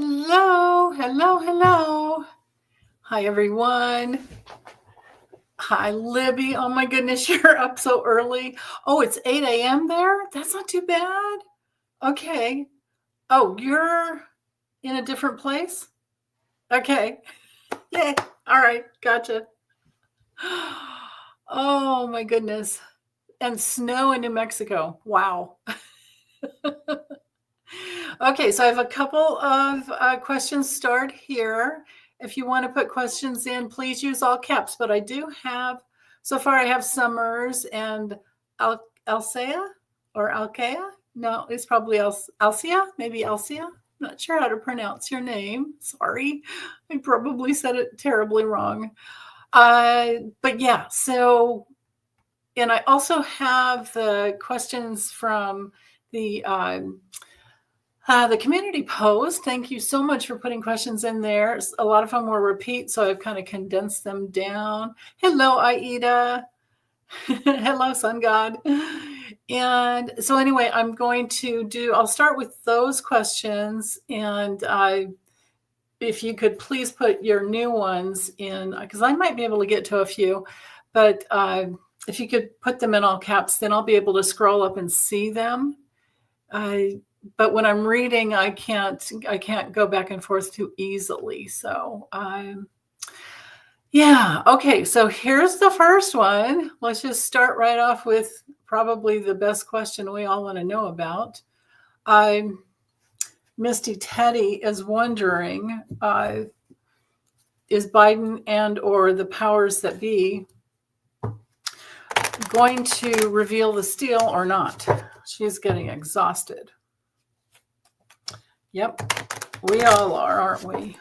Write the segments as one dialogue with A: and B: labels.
A: Hello, hello, hello. Hi, everyone. Hi, Libby. Oh my goodness, you're up so early. Oh, it's 8 a.m. there? That's not too bad. Okay. Oh, you're in a different place? Okay. Yay. All right. Gotcha. Oh my goodness. And snow in New Mexico. Wow. Okay, so I have a couple of questions start here. If you want to put questions in, please use all caps. But I do have, so far I have Summers and Alcea or Alkea. No, it's probably Alcia, maybe Alcia. Not sure how to pronounce your name. Sorry, I probably said it terribly wrong. But yeah, so, and I also have the questions from the community post. Thank you so much for putting questions in there. A lot of them were repeat, so I've kind of condensed them down. Hello, Aida. Hello, Sun God. And so anyway, I'll start with those questions. And if you could please put your new ones in, because I might be able to get to a few, but if you could put them in all caps, then I'll be able to scroll up and see them. But when I'm reading, I can't go back and forth too easily. So yeah. Okay. So here's the first one. Let's just start right off with probably the best question we all want to know about. Misty Teddy is wondering, is Biden and or the powers that be going to reveal the steal or not? She's getting exhausted. Yep, we all are, aren't we?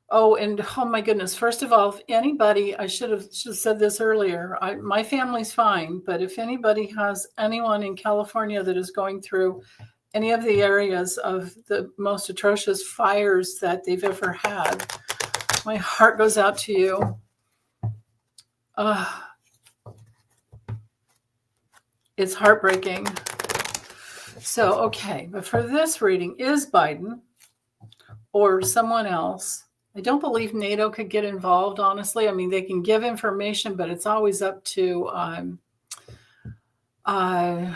A: Oh, and oh my goodness. First of all, if anybody, I should have said this earlier, my family's fine, but if anybody has anyone in California that is going through any of the areas of the most atrocious fires that they've ever had, my heart goes out to you. It's heartbreaking. So, okay, but for this reading, is Biden or someone else? I don't believe NATO could get involved, honestly. I mean, they can give information, but it's always up to how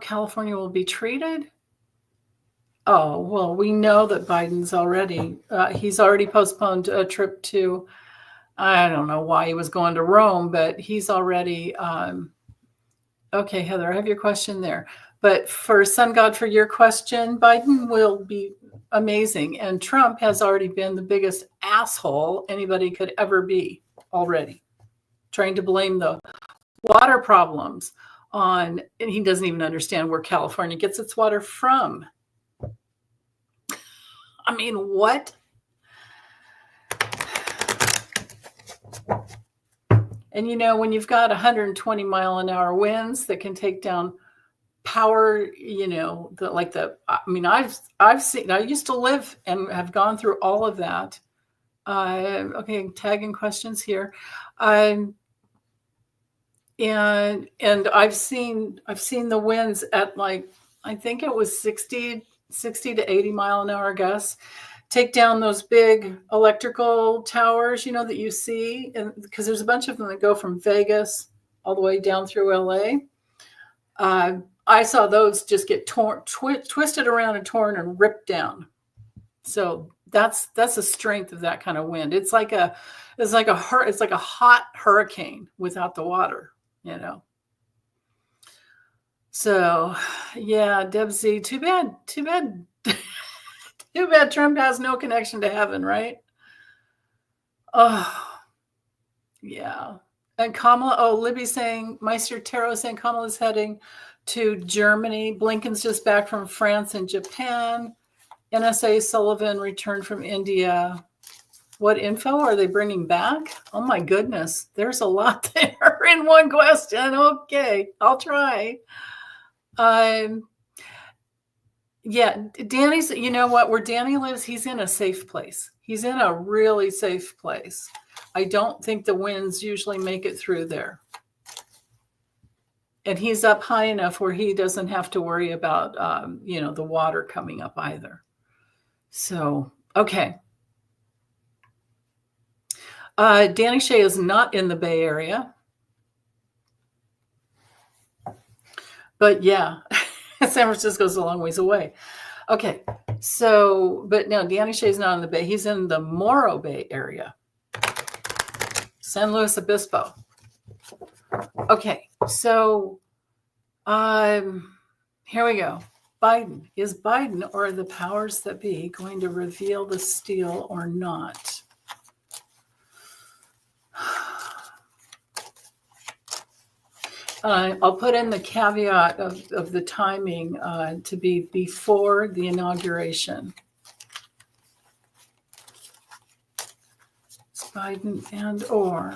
A: California will be treated. Oh, well, we know that Biden's he's already postponed a trip to, I don't know why he was going to Rome, but he's already, okay, Heather, I have your question there. But for Sun God, for your question, Biden will be amazing. And Trump has already been the biggest asshole anybody could ever be already, trying to blame the water problems on, and he doesn't even understand where California gets its water from. I mean, what? And you know, when you've got 120 mile an hour winds that can take down power, you know, I've seen, I used to live and have gone through all of that. Okay, tagging questions here. And I've seen the winds at like, I think it was 60 to 80 mile an hour gusts take down those big electrical towers, you know, that you see, and because there's a bunch of them that go from Vegas all the way down through LA. I saw those just get twisted around and torn and ripped down. So that's the strength of that kind of wind. It's like a hot hurricane without the water, you know. So yeah, Deb Z, too bad. Too bad Trump has no connection to heaven, right? Oh, yeah. And Kamala, Libby's saying, Meister Tarot saying Kamala's heading to Germany. Blinken's just back from France and Japan. NSA Sullivan returned from India. What info are they bringing back? Oh my goodness, there's a lot there in one question. Okay, I'll try. Yeah, Danny's, you know what, where Danny lives, he's in a safe place. He's in a really safe place. I don't think the winds usually make it through there. And he's up high enough where he doesn't have to worry about, the water coming up either. So, okay. Danny Shea is not in the Bay Area. But yeah, San Francisco's a long ways away. Okay, so, but no, Danny Shea's not in the Bay. He's in the Morro Bay area. San Luis Obispo. Okay, so here we go. Biden. Is Biden or the powers that be going to reveal the steal or not? I'll put in the caveat of the timing to be before the inauguration. It's Biden and or.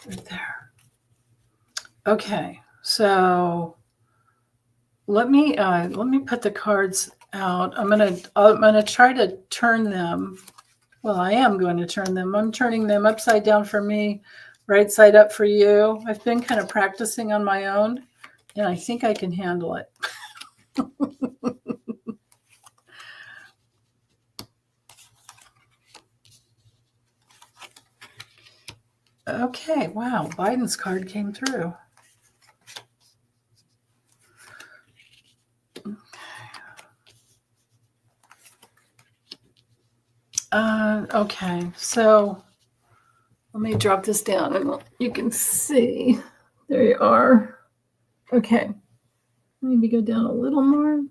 A: Right there. Okay, so let me put the cards out. I'm gonna try to turn them. Well, I am going to turn them. I'm turning them upside down for me, right side up for you. I've been kind of practicing on my own, and I think I can handle it. Okay, wow, Biden's card came through. Okay, so let me drop this down and you can see. There you are. Okay, maybe go down a little more.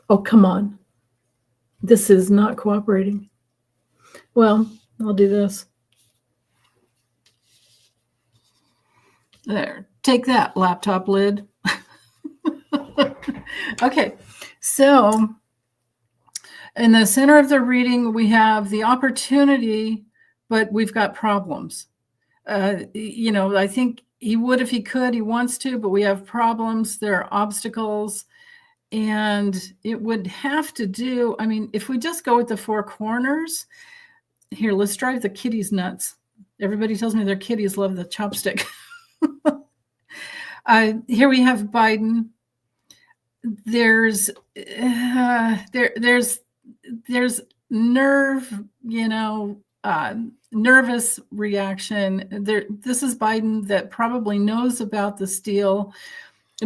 A: Oh, come on. This is not cooperating. Well, I'll do this. There, take that, laptop lid. Okay, so in the center of the reading, we have the opportunity, but we've got problems. I think he would if he could, he wants to, but we have problems. There are obstacles, and it would have to do, if we just go with the four corners, here, let's drive the kitties nuts. Everybody tells me their kitties love the chopstick. Here we have Biden. There's nerve, nervous reaction. This is Biden that probably knows about the steal,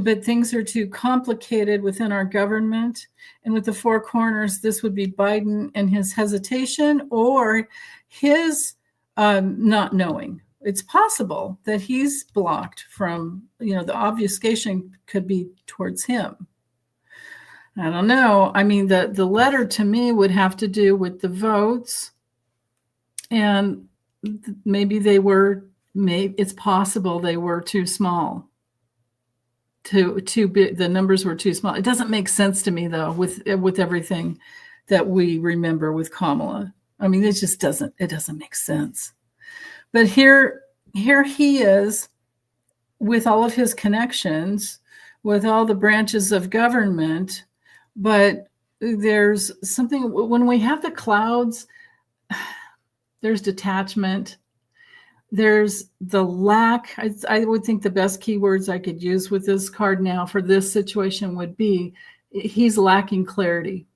A: but things are too complicated within our government. And with the four corners, this would be Biden and his hesitation or his not knowing. It's possible that he's blocked from, the obfuscation could be towards him. I don't know. The letter to me would have to do with the votes, and maybe it's possible they were too small. Too big. The numbers were too small. It doesn't make sense to me though, with everything that we remember with Kamala. It just doesn't make sense. But here he is with all of his connections, with all the branches of government. But there's something, when we have the clouds, there's detachment. There's the lack. I would think the best keywords I could use with this card now for this situation would be he's lacking clarity.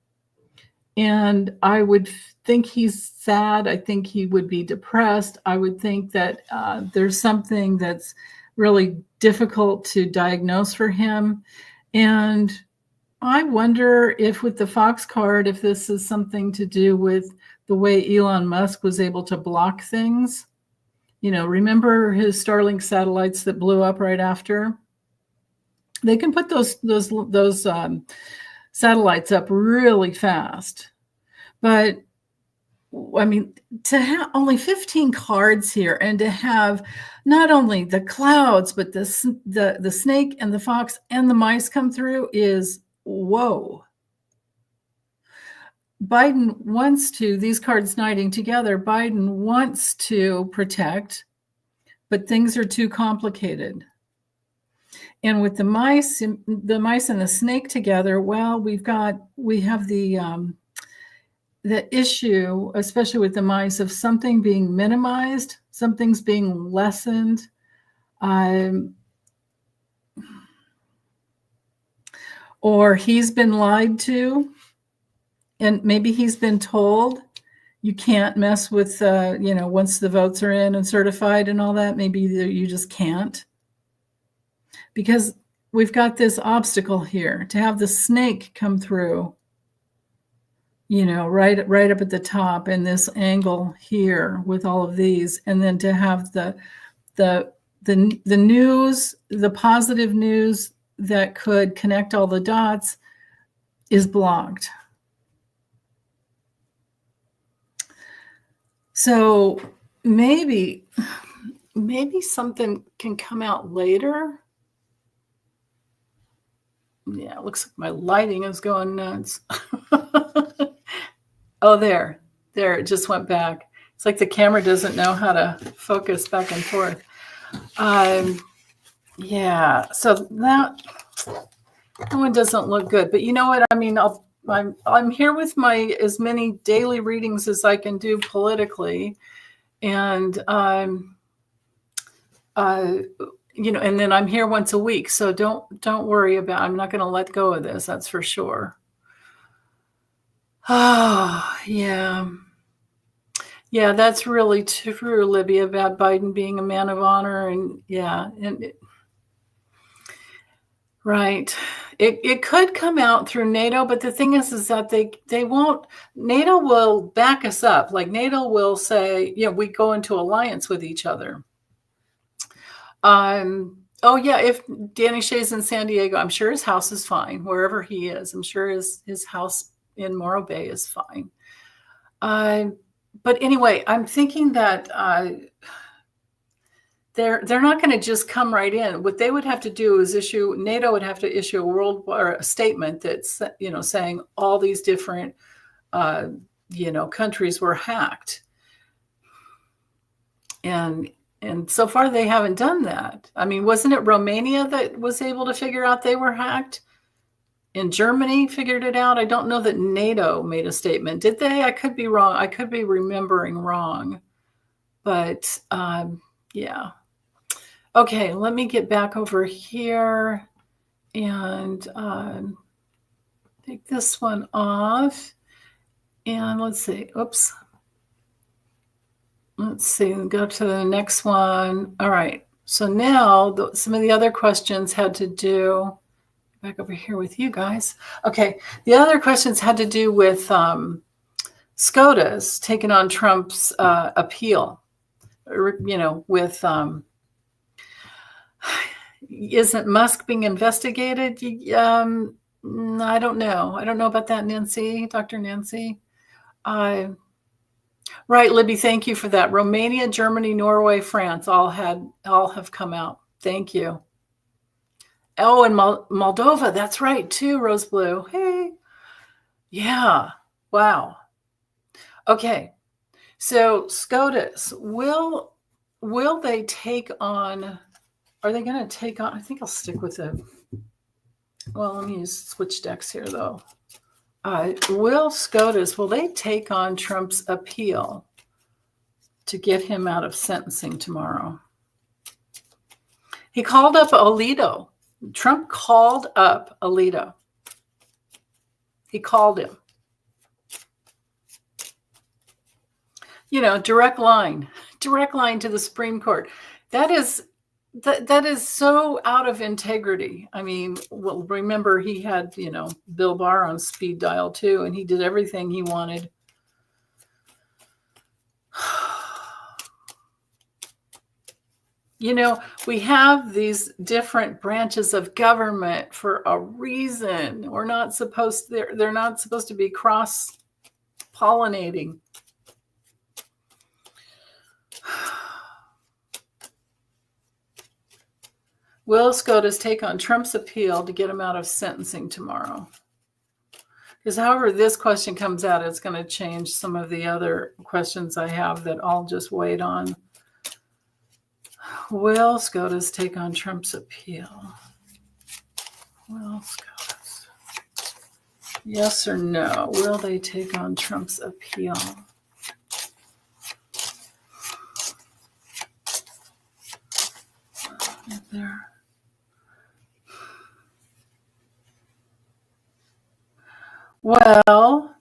A: And I would think he's sad. I think he would be depressed. I would think that there's something that's really difficult to diagnose for him. And I wonder if with the Fox card, if this is something to do with the way Elon Musk was able to block things. Remember his Starlink satellites that blew up right after? They can put those satellites up really fast. But to have only 15 cards here and to have not only the clouds, but the snake and the fox and the mice come through is whoa. Biden wants to, these cards knighting together, Biden wants to protect, but things are too complicated. And with the mice and the snake together, well, we have the issue, especially with the mice, of something being minimized, something's being lessened. Or he's been lied to, and maybe he's been told you can't mess with, once the votes are in and certified and all that, maybe you just can't. Because we've got this obstacle here to have the snake come through, right up at the top, and this angle here with all of these, and then to have the news, the positive news that could connect all the dots is blocked. So maybe something can come out later. Yeah, it looks like my lighting is going nuts. Oh, there, it just went back. It's like the camera doesn't know how to focus back and forth. Yeah, so that one doesn't look good, but you know what? I mean, I'm here with my as many daily readings as I can do politically, and and then I'm here once a week, so don't worry about. I'm not going to let go of this. That's for sure. Oh, yeah. Yeah, that's really true, Libby, about Biden being a man of honor, and right. It could come out through NATO, but the thing is that they won't. NATO will back us up. Like NATO will say, we go into alliance with each other. Oh yeah, if Danny Shea's in San Diego, I'm sure his house is fine wherever he is. I'm sure his house in Morro Bay is fine. But anyway, I'm thinking that they're not going to just come right in. What they would have to do is NATO would have to issue a statement that's saying all these different countries were hacked, and so far they haven't done that. I mean, wasn't it Romania that was able to figure out they were hacked? And Germany figured it out. I don't know that NATO made a statement. Did they? I could be wrong. I could be remembering wrong. But yeah. Okay, let me get back over here and take this one off. And let's see. Oops. Let's see. Go to the next one. All right. So now some of the other questions had to do. Back over here with you guys. Okay. The other questions had to do with SCOTUS taking on Trump's appeal. With isn't Musk being investigated? I don't know. I don't know about that, Nancy, Dr. Nancy. Right, Libby, thank you for that. Romania, Germany, Norway, France all have come out. Thank you. Oh, and Moldova, that's right too, Rose Blue. Hey. Yeah. Wow. Okay. So SCOTUS, will they take on, are they going to take on, I think I'll stick with it. Well, let me switch decks here though. Will they take on Trump's appeal to get him out of sentencing tomorrow? He called up Alito. Trump called up Alito. He called him. Direct line to the Supreme Court. That is so out of integrity. I mean, well, remember he had, Bill Barr on speed dial too, and he did everything he wanted. We have these different branches of government for a reason. They're not supposed to be cross-pollinating. Will SCOTUS take on Trump's appeal to get him out of sentencing tomorrow? Because however this question comes out, it's going to change some of the other questions I have that I'll just wait on. Will SCOTUS take on Trump's appeal? Well, SCOTUS. Yes or no? Will they take on Trump's appeal? There. Well,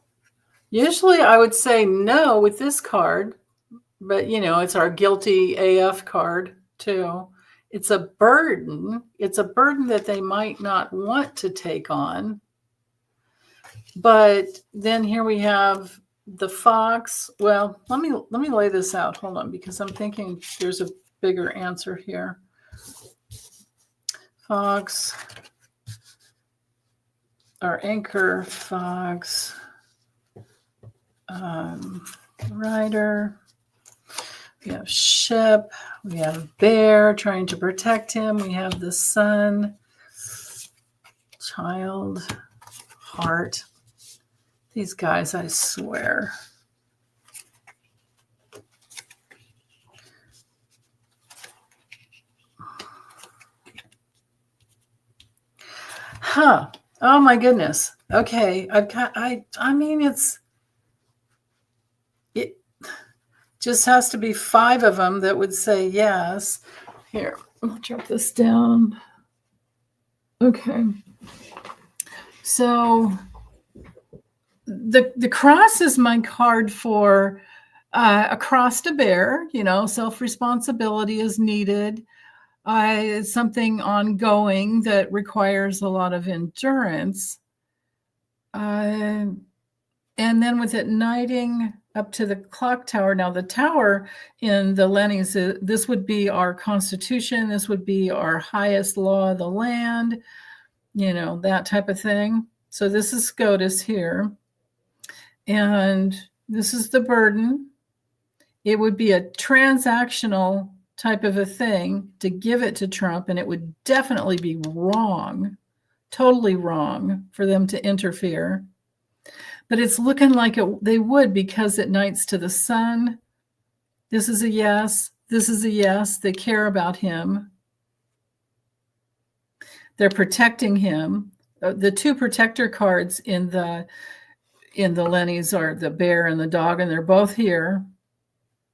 A: usually I would say no with this card, but it's our guilty AF card too. It's a burden. It's a burden that they might not want to take on. But then here we have the fox. Well, let me lay this out. Hold on, because I'm thinking there's a bigger answer here. Fox, our anchor, fox, rider. We have ship. We have bear trying to protect him. We have the sun, child, heart. These guys, I swear. Huh. Oh my goodness. Okay. I mean, it just has to be 5 of them that would say yes. Here, I'll drop this down. Okay. So the cross is my card for a cross to bear. Self-responsibility is needed. It's something ongoing that requires a lot of endurance. And then with it knighting up to the clock tower. Now the tower in the Lennies, this would be our constitution. This would be our highest law of the land, that type of thing. So this is SCOTUS here. And this is the burden. It would be a transactional type of a thing to give it to Trump, and it would definitely be wrong, totally wrong for them to interfere. But it's looking like they would, because it knights to the sun. This is a yes. This is a yes. They care about him. They're protecting him. The 2 protector cards in the Lennies are the bear and the dog, and they're both here.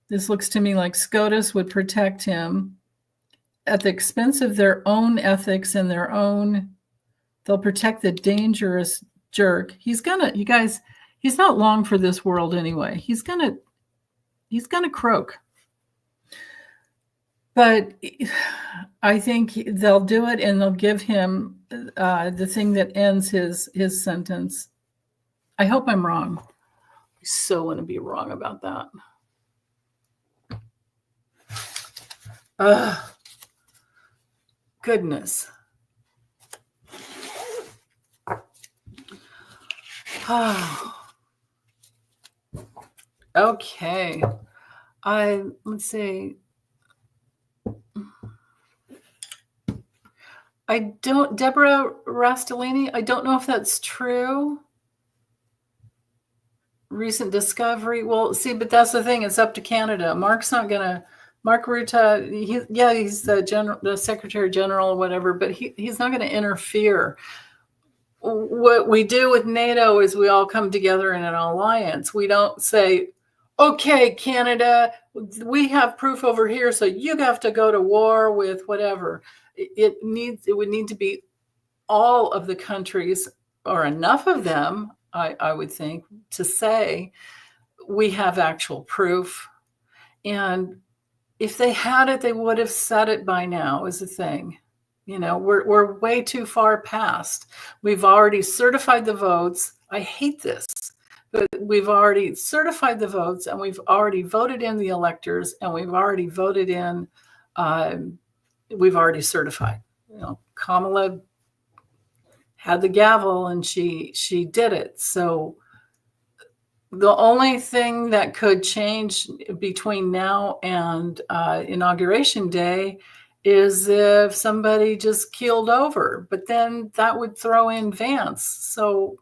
A: This looks to me like SCOTUS would protect him at the expense of their own ethics and their own. They'll protect the dangerous jerk. He's not long for this world anyway. He's gonna croak. But I think they'll do it, and they'll give him the thing that ends his sentence. I hope I'm wrong. I so want to be wrong about that. Goodness. Okay. Let's see. Deborah Rastellini, I don't know if that's true. Recent discovery. Well, see, but that's the thing. It's up to Canada. Mark Rutte, he's the Secretary General or whatever, but he's not going to interfere. What we do with NATO is we all come together in an alliance. We don't say, okay, Canada, we have proof over here, so you have to go to war with whatever. It would need to be all of the countries, or enough of them, I would think, to say we have actual proof. And if they had it, they would have said it by now, is the thing. We're way too far past. We've already certified the votes. I hate this, but we've already certified the votes, and we've already voted in the electors, and we've already voted in, we've already certified. Kamala had the gavel, and she did it. So the only thing that could change between now and Inauguration Day is if somebody just keeled over, but then that would throw in Vance. So,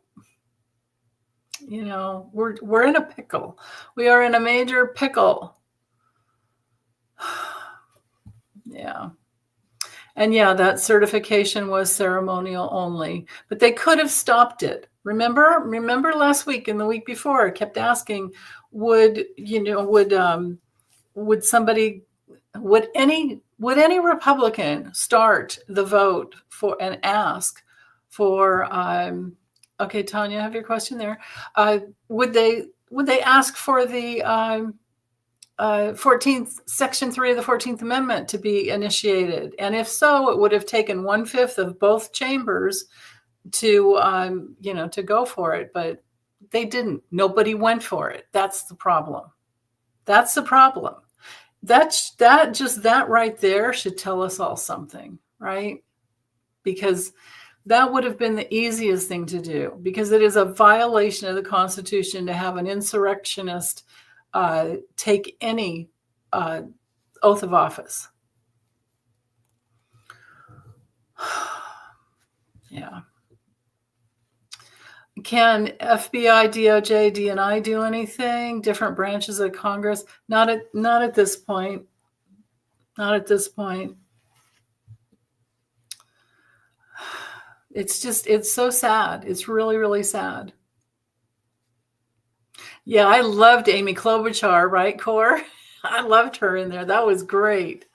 A: we're in a pickle. We are in a major pickle. Yeah. And yeah, that certification was ceremonial only, but they could have stopped it. Remember last week and the week before, I kept asking, would any Republican start the vote for and ask for okay, Tanya, have your question there. Would they ask for the 14th Section 3 of the 14th Amendment to be initiated? And if so, it would have taken 1/5 of both chambers to go for it, but they didn't. Nobody went for it. That's the problem. That's the problem. That right there should tell us all something, right? Because that would have been the easiest thing to do, because it is a violation of the Constitution to have an insurrectionist take any oath of office. Yeah. Can FBI, DOJ, DNI do anything? Different branches of Congress? Not at this point. Not at this point. It's so sad. It's really, really sad. Yeah, I loved Amy Klobuchar, right, Cor? I loved her in there. That was great.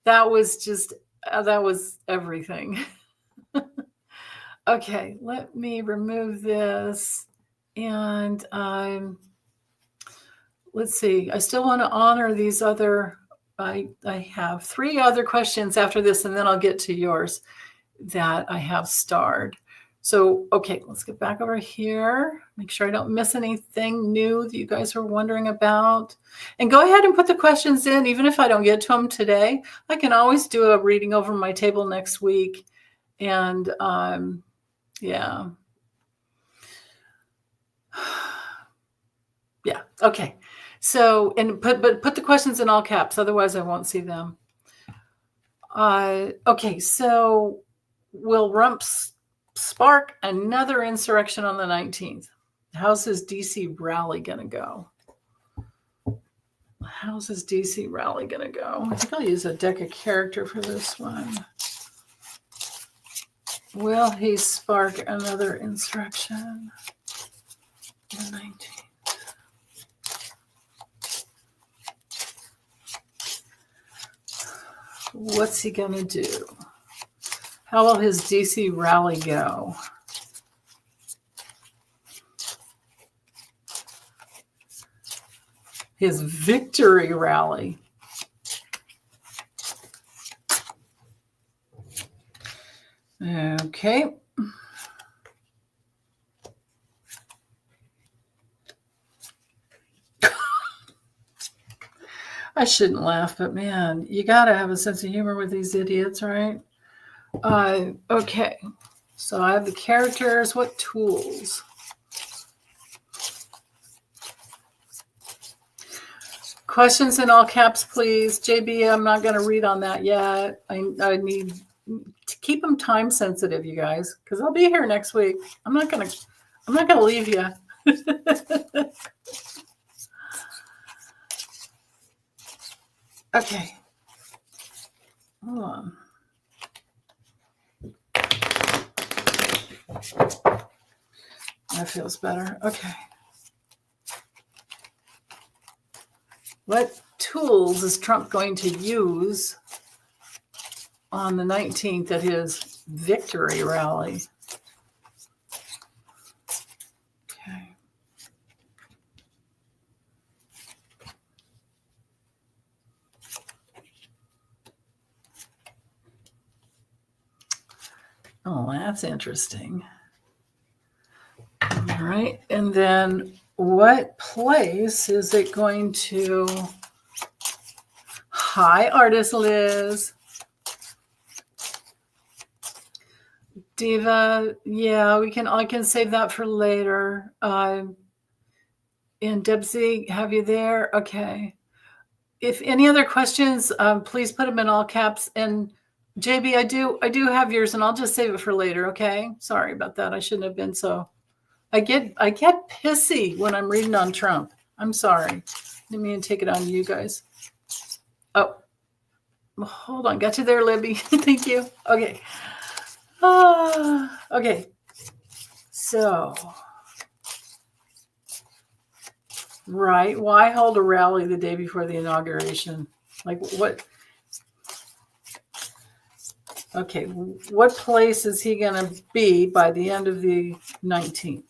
A: That was everything. Okay, let me remove this. And let's see. I still want to honor these other, I have 3 other questions after this, and then I'll get to yours that I have starred. So, okay, let's get back over here. Make sure I don't miss anything new that you guys are wondering about. And go ahead and put the questions in, even if I don't get to them today. I can always do a reading over my table next week. And yeah. Yeah, okay. So, and put the questions in all caps, otherwise I won't see them. Okay, so will Rump spark another insurrection on the 19th? How's his DC rally going to go? How's his DC rally going to go? I think I'll use a deck of character for this one. Will he spark another insurrection on the 19th? What's he going to do? How will his DC rally go? His victory rally. Okay. I shouldn't laugh, but man, you got to have a sense of humor with these idiots, right? Okay, so I have the characters. What tools? Questions in all caps, please. JB, I'm not going to read on that yet. I need to keep them time sensitive, you guys, because I'll be here next week. I'm not going to leave you. Okay. Hold on. That feels better. Okay. What tools is Trump going to use on the 19th at his victory rally? Okay. Oh, that's interesting. All right. And then what place is it going to? Hi, artist Liz. Diva, yeah, I can save that for later. And Debsy, have you there? Okay. If any other questions, please put them in all caps. And JB, I do have yours, and I'll just save it for later. Okay. Sorry about that. I shouldn't have been so. I get pissy when I'm reading on Trump. I'm sorry. Didn't mean to take it on you guys. Oh, hold on. Got you there, Libby. Thank you. Okay. Okay. So, right. Why hold a rally the day before the inauguration? Like what? Okay. What place is he going to be by the end of the 19th?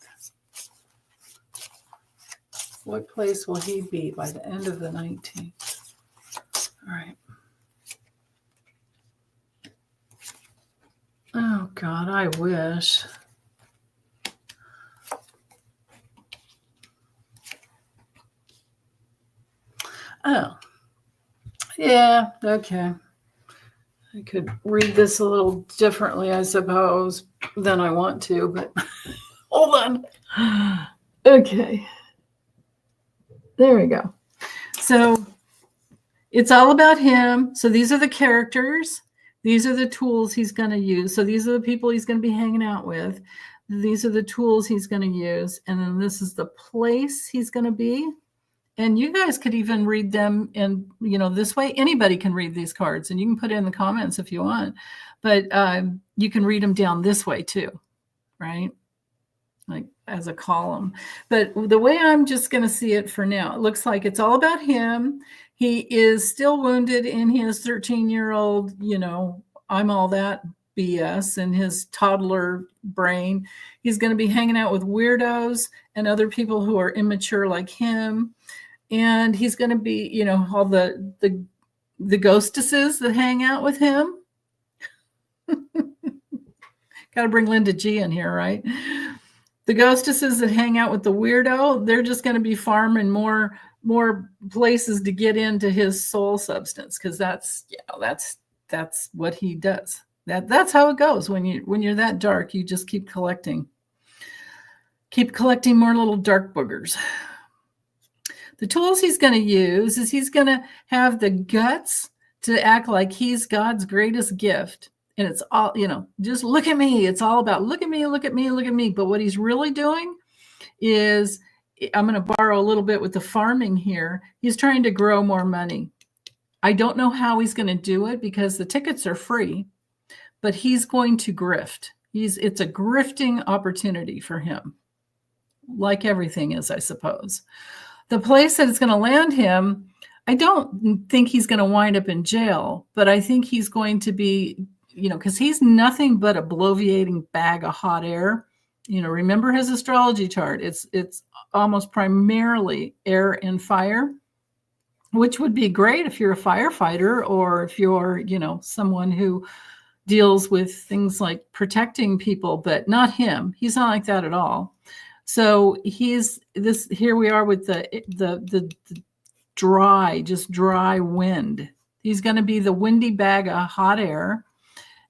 A: What place will he be by the end of the 19th? All right. Oh, God, I wish. Oh, yeah, okay. I could read this a little differently, I suppose, than I want to, but hold on. Okay. There we go. So it's all about him. So these are the characters. These are the tools he's going to use. So these are the people he's going to be hanging out with. These are the tools he's going to use. And then this is the place he's going to be. And you guys could even read them in, this way. Anybody can read these cards, and you can put it in the comments if you want. But you can read them down this way too, right? Like as a column. But the way I'm just going to see it for now, it looks like it's all about him. He is still wounded in his 13-year-old, I'm all that BS in his toddler brain. He's going to be hanging out with weirdos and other people who are immature like him. And he's going to be, all the ghostesses that hang out with him. Got to bring Linda G in here, right? The ghostesses that hang out with the weirdo, they're just going to be farming more places to get into his soul substance, because that's what he does. That's how it goes when you're that dark. You just keep collecting more little dark boogers. The tools he's going to use is he's going to have the guts to act like he's God's greatest gift. And it's all, just look at me. It's all about look at me, look at me, look at me. But what he's really doing is, I'm going to borrow a little bit with the farming here. He's trying to grow more money. I don't know how he's going to do it because the tickets are free, but he's going to grift. It's a grifting opportunity for him, like everything is, I suppose. The place that it's going to land him, I don't think he's going to wind up in jail, but I think he's going to be, because he's nothing but a bloviating bag of hot air. Remember his astrology chart. It's almost primarily air and fire, which would be great if you're a firefighter or if you're, someone who deals with things like protecting people, but not him. He's not like that at all. So here we are with the dry wind. He's going to be the windy bag of hot air.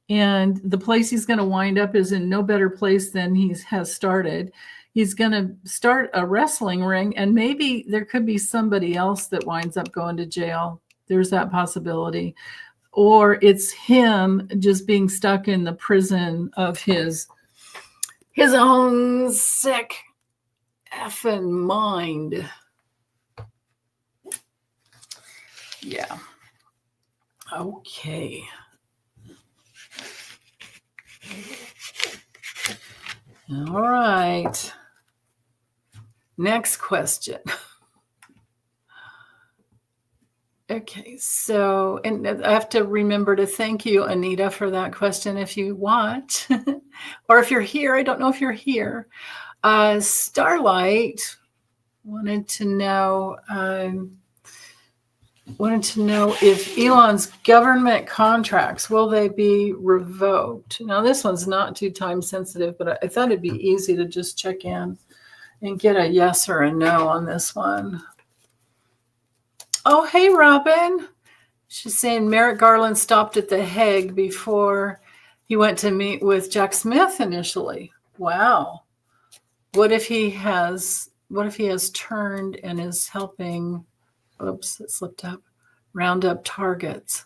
A: And the place he's going to wind up is in no better place than he has started. He's going to start a wrestling ring, and maybe there could be somebody else that winds up going to jail. There's that possibility. Or it's him just being stuck in the prison of his own sick effing mind. Yeah. Okay. All right. Next question. Okay, so, and I have to remember to thank you, Anita, for that question if you want. Or if you're here, I don't know if you're here. Starlight wanted to know if Elon's government contracts, will they be revoked? Now, this one's not too time sensitive, but I thought it'd be easy to just check in and get a yes or a no on this one. Oh, hey, Robin. She's saying Merrick Garland stopped at The Hague before he went to meet with Jack Smith initially. Wow. What if he has turned and is helping, oops, it slipped up, round up targets?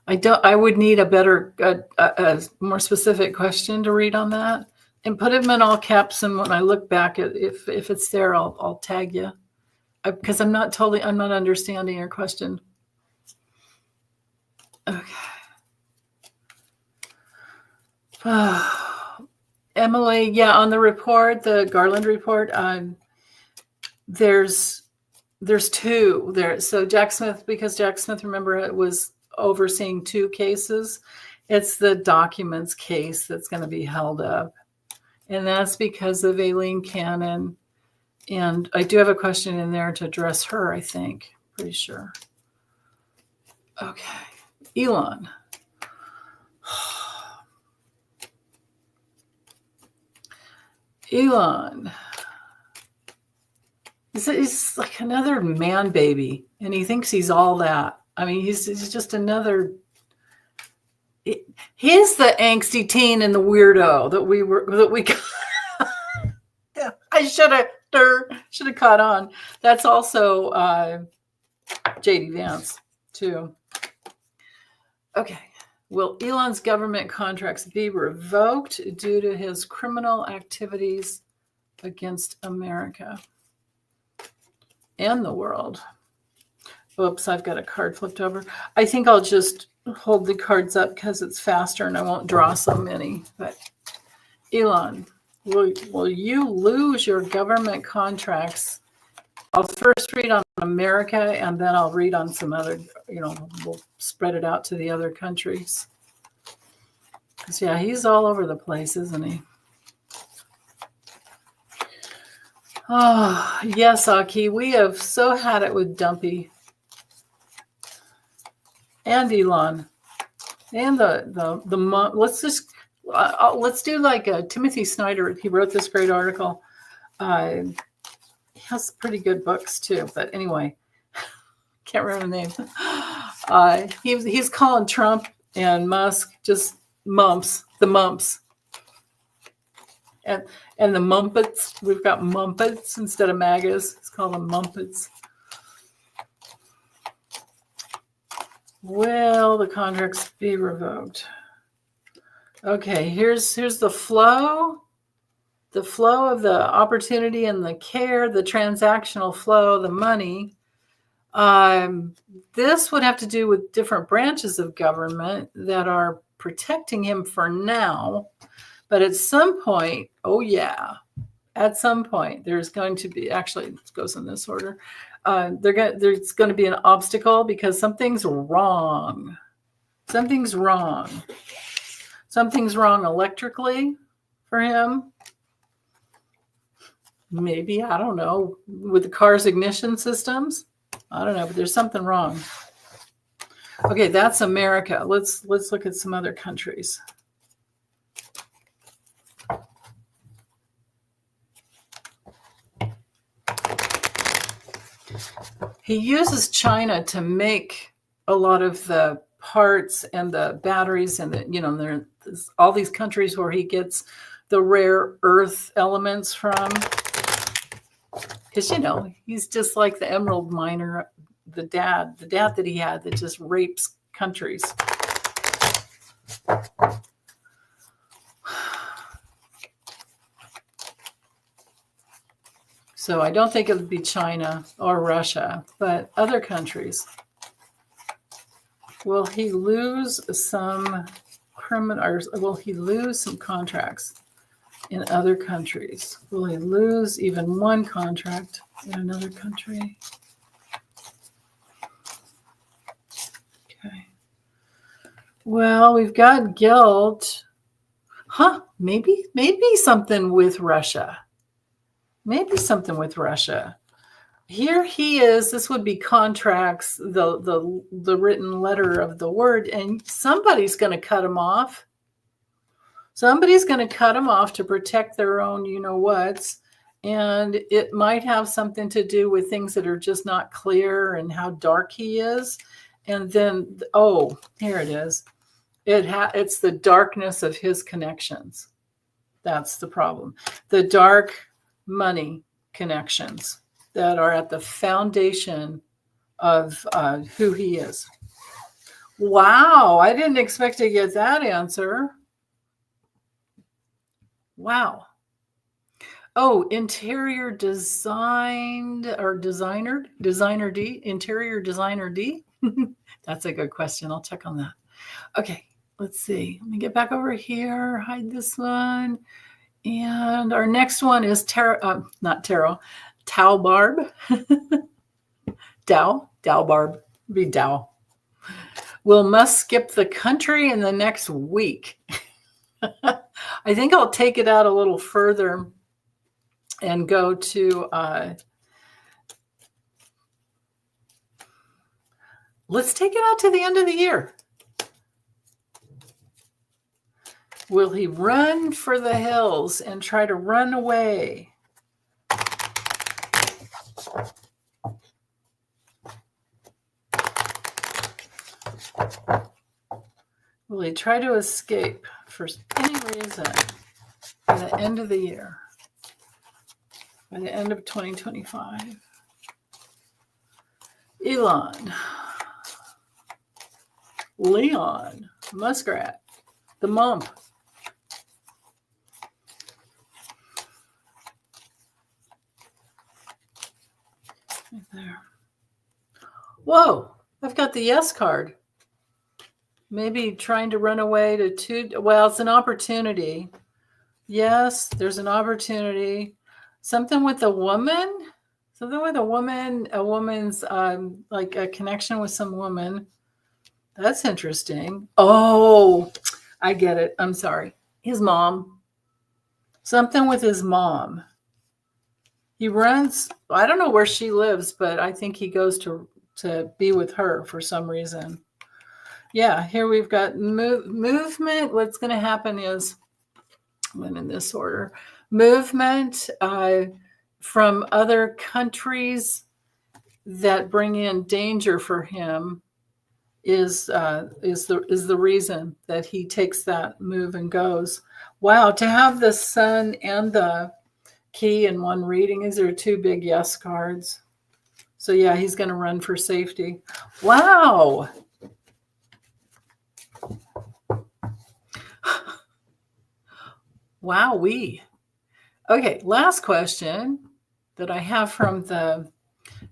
A: I would need a more specific question to read on that, and put them in all caps. And when I look back at, if it's there, I'll tag you, because I'm not understanding your question. Okay. Emily, yeah, on the report, the Garland report, there's two there. So Jack Smith, because Jack Smith, remember, it was overseeing two cases. It's the documents case that's going to be held up. And that's because of Aileen Cannon. And I do have a question in there to address her, I think. Pretty sure. Okay. Elon. Elon. He's like another man baby, and he thinks he's all that. I mean, he's just another. He's the angsty teen and the weirdo that we got. I should have caught on. That's also JD Vance too. Okay. Will Elon's government contracts be revoked due to his criminal activities against America and the world? Oops, I've got a card flipped over. I think I'll just hold the cards up because it's faster and I won't draw so many. But Elon, will you lose your government contracts? I'll first read on America and then I'll read on some other, we'll spread it out to the other countries. Because, yeah, he's all over the place, isn't he? Oh, yes, Aki, we have so had it with Dumpy and Elon and the let's do like Timothy Snyder. He wrote this great article. He has pretty good books too, but anyway, can't remember the name. He's calling Trump and Musk just the mumps. And the mumpets, we've got mumpets instead of MAGAs. It's called them mumpets. Will the contracts be revoked? Okay, here's the flow. The flow of the opportunity and the care, the transactional flow, the money. This would have to do with different branches of government that are protecting him for now. But at some point, at some point, there's going to be, actually, it goes in this order. There's going to be an obstacle because something's wrong. Something's wrong electrically for him. Maybe, I don't know, with the car's ignition systems. I don't know, but there's something wrong. Okay, that's America. Let's look at some other countries. He uses China to make a lot of the parts and the batteries and there's all these countries where he gets the rare earth elements from. Because, he's just like the emerald miner, the dad that he had that just rapes countries. So I don't think it would be China or Russia, but other countries. Will he lose some will he lose some contracts in other countries? Will he lose even one contract in another country? Okay. Well, we've got guilt. Maybe something with Russia. Maybe something with Russia. Here he is. This would be contracts, the written letter of the word, and somebody's going to cut him off. Somebody's going to cut him off to protect their own you-know-whats, and it might have something to do with things that are just not clear and how dark he is. And then, here it is. It's the darkness of his connections. That's the problem. The dark money connections that are at the foundation of who he is. Wow, I didn't expect to get that answer. Wow. Oh, interior designed or designer D, interior designer D. That's a good question. I'll check on that. Okay, let's see. Let me get back over here, hide this one. And our next one is not tarot, Tau Barb. Dow Barb, be Dow. Will Musk skip the country in the next week? I think I'll take it out a little further and go to, let's take it out to the end of the year. Will he run for the hills and try to run away? Will he try to escape for any reason by the end of the year? By the end of 2025? Elon, Leon, Muskrat, the mump. Right there. Whoa, I've got the yes card. Maybe trying to run away to well, it's an opportunity. Yes, there's an opportunity. Something with a woman. Something with a woman's like a connection with some woman. That's interesting. Oh, I get it. I'm sorry. His mom. Something with his mom. He runs. I don't know where she lives, but I think he goes to be with her for some reason. Yeah, here we've got movement. What's going to happen is, went in this order, movement from other countries that bring in danger for him is the reason that he takes that move and goes. Wow, to have the sun and the key in one reading, these are two big yes cards. So yeah, he's going to run for safety. Wow. Wowee. Okay, last question that I have from the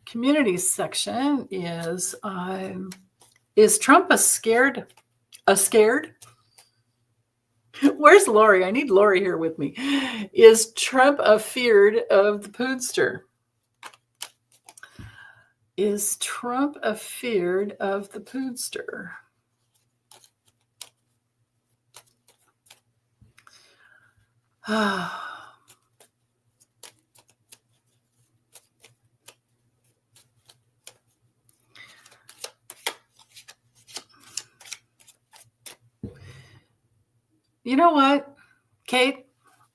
A: community section is Trump a scared? Where's Lori? I need Lori here with me. Is Trump afeared of the Poodster? Is Trump afeared of the Poodster? You know what, Kate?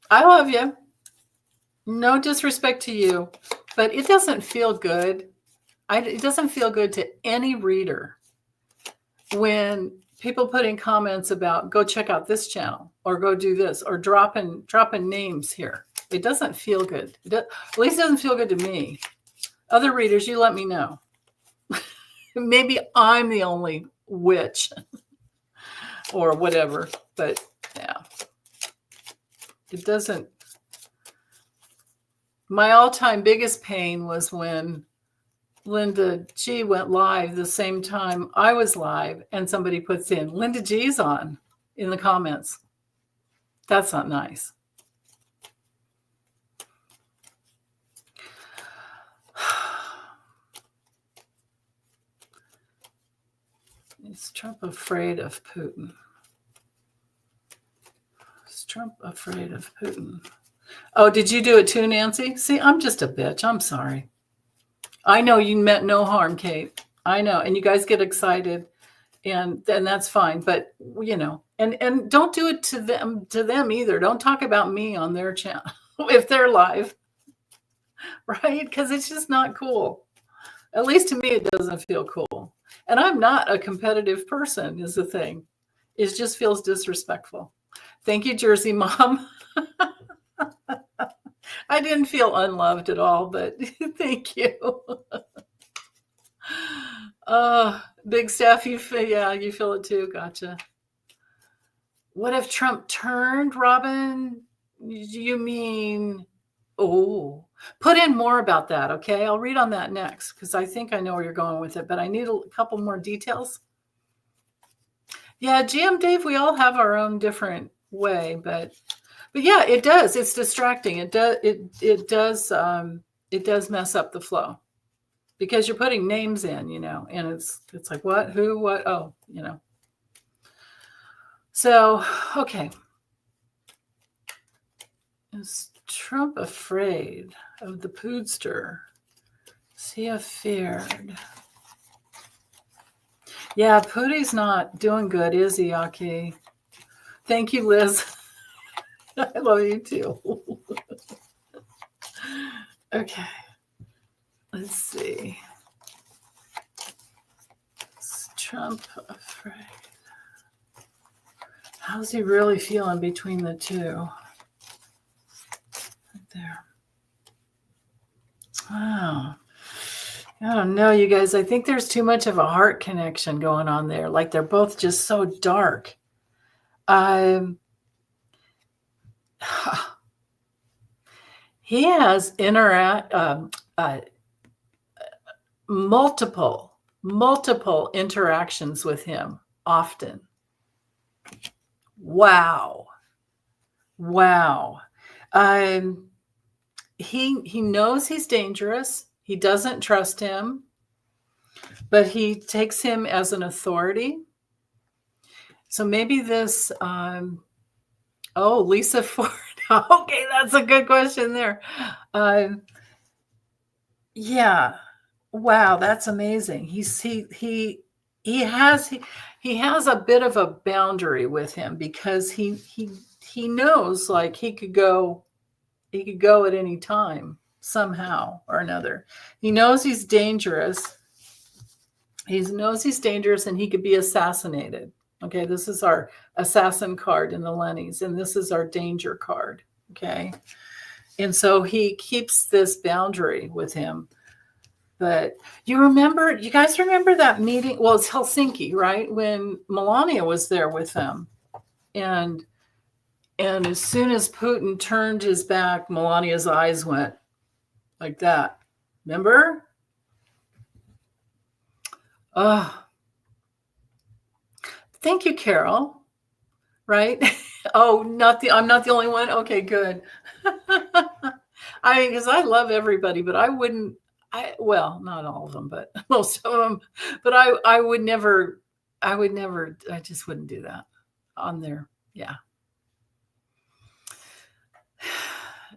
A: I love you. No disrespect to you, but it doesn't feel good. It doesn't feel good to any reader when people put in comments about go check out this channel or go do this or dropping names here. It doesn't feel good. At least it doesn't feel good to me. Other readers, you let me know. Maybe I'm the only witch or whatever, but yeah, it doesn't. My all-time biggest pain was when Linda G went live the same time I was live and somebody puts in Linda G's on in the comments. That's not nice. Is Trump afraid of Putin? Is Trump afraid of Putin? Oh, did you do it too, Nancy? See, I'm just a bitch. I'm sorry. I know you meant no harm, Kate. I know. And you guys get excited and that's fine. But, you know, and don't do it to them either. Don't talk about me on their channel if they're live, right? Because it's just not cool. At least to me, it doesn't feel cool. And I'm not a competitive person is the thing. It just feels disrespectful. Thank you, Jersey Mom. I didn't feel unloved at all, but thank you. Big Steph, you feel it too. Gotcha. What if Trump turned, Robin? You mean Oh, put in more about that, okay? I'll read on that next because I think I know where you're going with it, but I need a couple more details. Yeah, GM Dave, we all have our own different way, but yeah, it does. It's distracting. It does mess up the flow because you're putting names in, and it's like what, who, what, oh, So, okay. Is Trump afraid of the Poodster? Is he afeared? Yeah, Pootie's not doing good, is he, Aki? Thank you, Liz. I love you too. Okay. Let's see. Is Trump afraid? How's he really feeling between the two? Right there. Wow. I don't know, you guys. I think there's too much of a heart connection going on there. Like they're both just so dark. He has multiple interactions with him often. Wow. He knows he's dangerous. He doesn't trust him, but he takes him as an authority. So maybe this, Lisa Ford. Okay, that's a good question there. Yeah. Wow, that's amazing. He has a bit of a boundary with him because he knows like he could go at any time somehow or another. He knows he's dangerous. He knows he's dangerous and he could be assassinated. Okay, this is our assassin card in the Lennies, and this is our danger card. Okay, and so he keeps this boundary with him. But you guys remember that meeting? Well, it's Helsinki, right? When Melania was there with them. And as soon as Putin turned his back, Melania's eyes went like that. Remember? Thank you, Carol. Right? Oh, I'm not the only one. Okay, good. Because I love everybody, but I wouldn't. Well, not all of them, but most of them. But I would never. I just wouldn't do that on there. Yeah.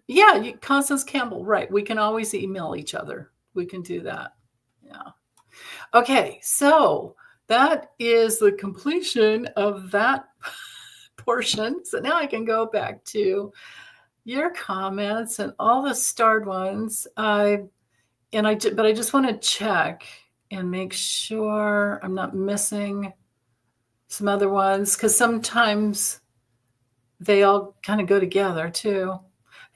A: Yeah, Constance Campbell, right. We can always email each other. We can do that. Yeah. Okay, so that is the completion of that portion. So now I can go back to your comments and all the starred ones. But I just want to check and make sure I'm not missing some other ones because sometimes they all kind of go together too.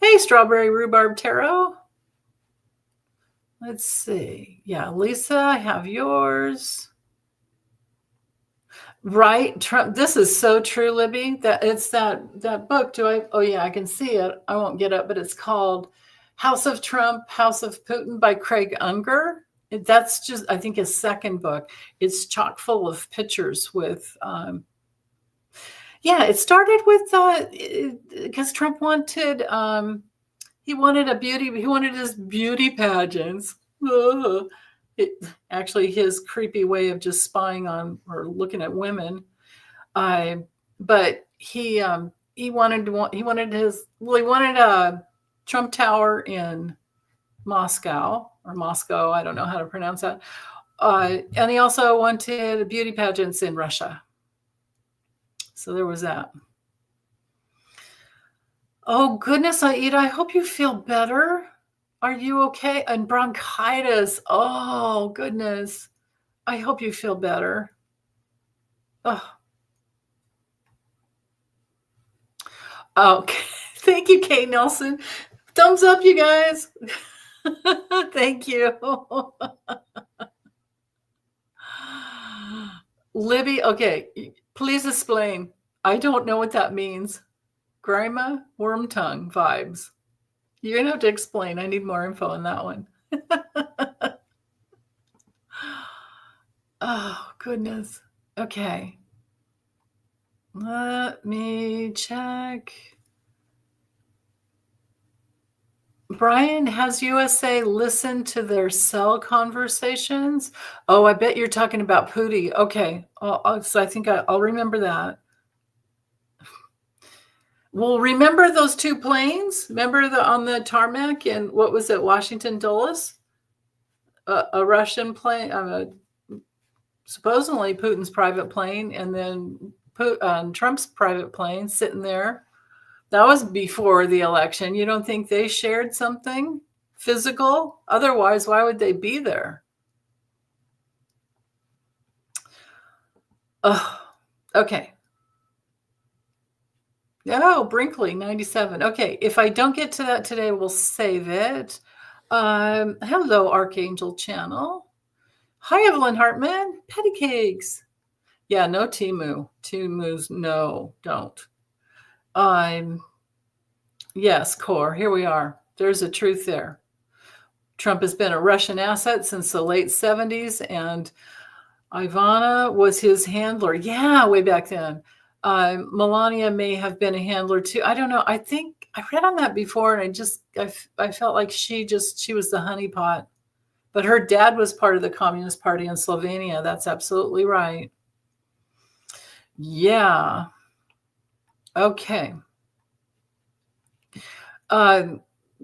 A: Hey, Strawberry Rhubarb Tarot. Let's see. Yeah, Lisa, I have yours. Right. Trump. This is so true, Libby. That it's that book. Oh yeah, I can see it. I won't get up, but it's called House of Trump, House of Putin by Craig Unger. That's just, I think, his second book. It's chock full of pictures with it started with because Trump wanted he wanted his beauty pageants. Actually, his creepy way of just spying on or looking at women. But he wanted a Trump Tower in Moscow. I don't know how to pronounce that. And he also wanted beauty pageants in Russia. So there was that. Oh, goodness, Aida, I hope you feel better. Are you okay? And bronchitis. Oh, goodness. I hope you feel better. Oh. Okay. Thank you, Kate Nelson. Thumbs up, you guys. Thank you. Libby, okay, please explain. I don't know what that means. Grima, worm tongue vibes. You're going to have to explain. I need more info on that one. Oh, goodness. Okay. Let me check. Brian, has USA listened to their cell conversations? Oh, I bet you're talking about Pootie. Okay. So I think I'll remember that. Well, remember those two planes? Remember on the tarmac in, what was it, Washington Dulles? A Russian plane, supposedly Putin's private plane, and then Trump's private plane sitting there. That was before the election. You don't think they shared something physical? Otherwise, why would they be there? Oh, okay. Oh, Brinkley, 97. Okay, if I don't get to that today, we'll save it. Hello, Archangel Channel. Hi, Evelyn Hartman. Patty cakes. Yeah, no Timu. Timu's no, don't. Yes, Core, here we are. There's a truth there. Trump has been a Russian asset since the late 70s, and Ivana was his handler. Yeah, way back then. Melania may have been a handler too. I don't know. I think I read on that before, and I felt like she was the honeypot. But her dad was part of the Communist Party in Slovenia. That's absolutely right. Yeah. Okay.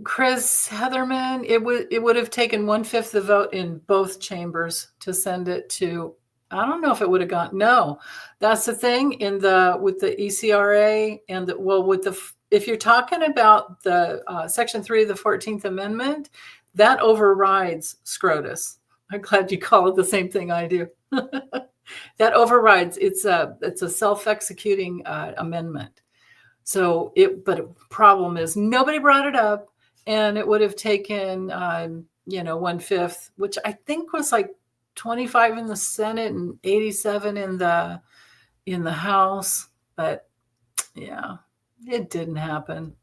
A: Chris Heatherman, it would have taken 1/5 the vote in both chambers to send it to. I don't know if it would have gone. No, that's the thing with the ECRA and if you're talking about the Section 3 of the 14th Amendment, that overrides SCOTUS. I'm glad you call it the same thing I do. That overrides. It's a self-executing amendment. So but the problem is nobody brought it up, and it would have taken 1/5, which I think was like 25 in the Senate and 87 in the House. But yeah, it didn't happen.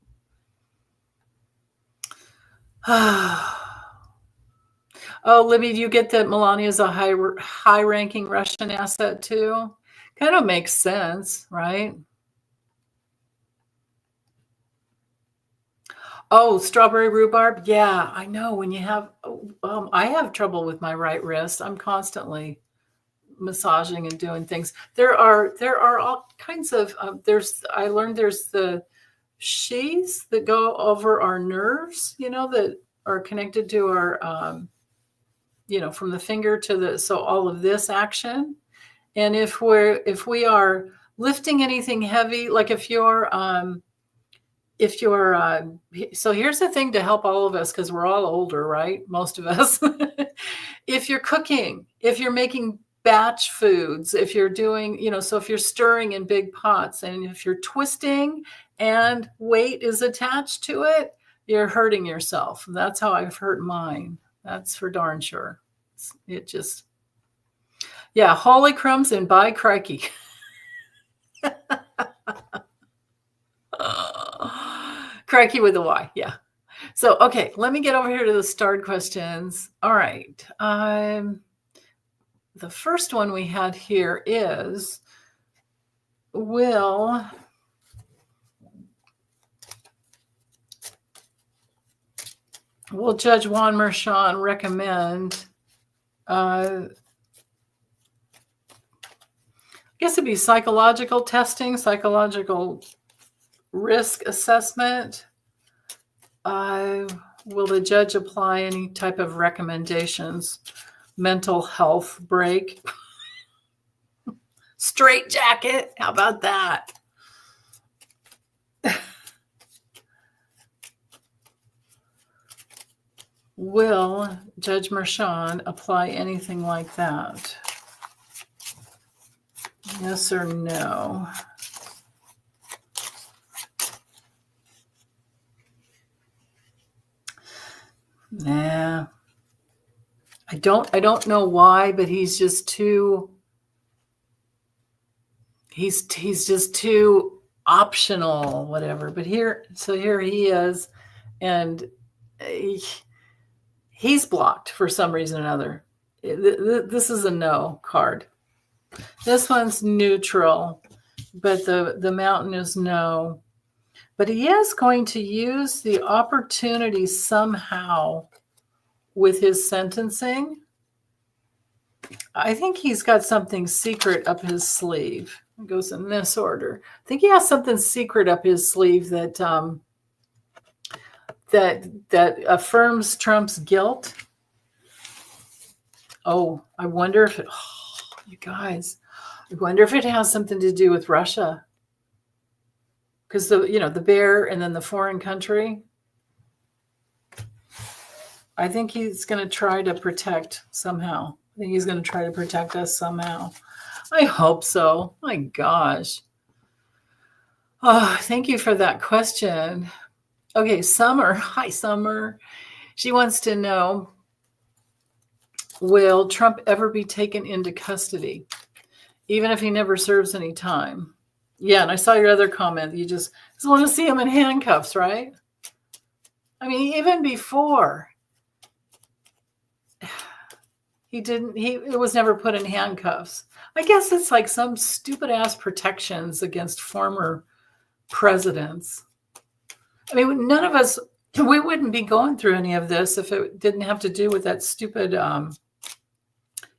A: Oh, Libby, do you get that Melania's a high-ranking Russian asset too? Kind of makes sense, right? Oh, strawberry rhubarb. Yeah, I know. When you have, I have trouble with my right wrist. I'm constantly massaging and doing things. There are all kinds of. I learned there's the sheaths that go over our nerves. That are connected to our, from the finger to so all of this action. And if we are lifting anything heavy, like if you're so here's the thing to help all of us, because we're all older, right? Most of us. If you're cooking, if you're making batch foods, if you're doing, so if you're stirring in big pots, and if you're twisting and weight is attached to it, you're hurting yourself. That's how I've hurt mine. That's for darn sure. Yeah, holy crumbs and by crikey. Crikey with a Y, yeah. So, okay, let me get over here to the starred questions. All right. The first one we had here is, will Judge Juan Merchan recommend, I guess it'd be psychological testing, psychological risk assessment? Will the judge apply any type of recommendations? Mental health break? Straight jacket? How about that? Will Judge Merchan apply anything like that? Yes or no? Nah. I don't know why, but he's just too he's just too optional, whatever. But here he is, And he's blocked for some reason or another. This is a no card. This one's neutral, but the mountain is no. But he is going to use the opportunity somehow with his sentencing. I think he's got something secret up his sleeve. It goes in this order. I think he has something secret up his sleeve that that affirms Trump's guilt. Oh, I wonder if it, you guys, I wonder if it has something to do with Russia. Because the bear and then the foreign country. I think he's going to try to protect somehow. I think he's going to try to protect us somehow. I hope so. My gosh. Oh, thank you for that question. Okay, Summer. Hi, Summer. She wants to know, will Trump ever be taken into custody, even if he never serves any time? Yeah, and I saw your other comment. You just want to see him in handcuffs, right? I mean, even before, it was never put in handcuffs. I guess it's like some stupid ass protections against former presidents. I mean, none of us, we wouldn't be going through any of this if it didn't have to do with that stupid,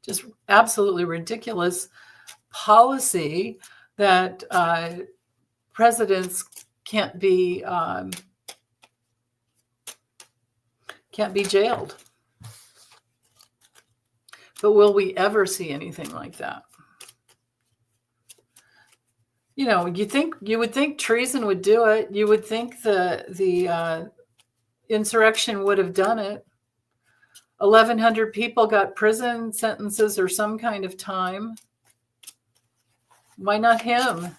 A: just absolutely ridiculous policy that presidents can't be jailed. But will we ever see anything like that? You would think treason would do it. You would think the insurrection would have done it. 1,100 people got prison sentences or some kind of time. Why not him?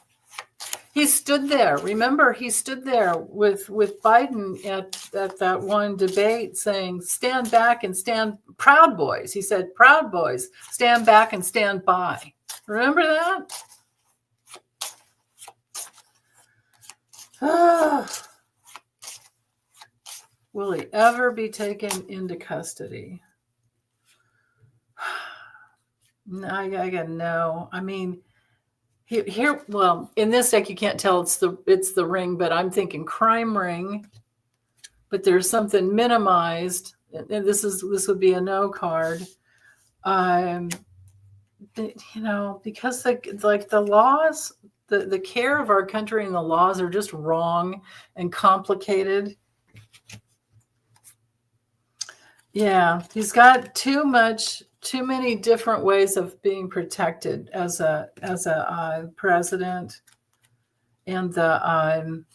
A: He stood there. Remember, he stood there with Biden at that one debate saying, stand back and stand, Proud Boys. He said, Proud Boys, stand back and stand by. Remember that? Will he ever be taken into custody? No, I got no. I mean, here, well, in this deck you can't tell it's the ring, but I'm thinking crime ring. But there's something minimized, and this would be a no card. Because the laws, the care of our country and the laws are just wrong and complicated. Yeah, he's got too many different ways of being protected as a president, and the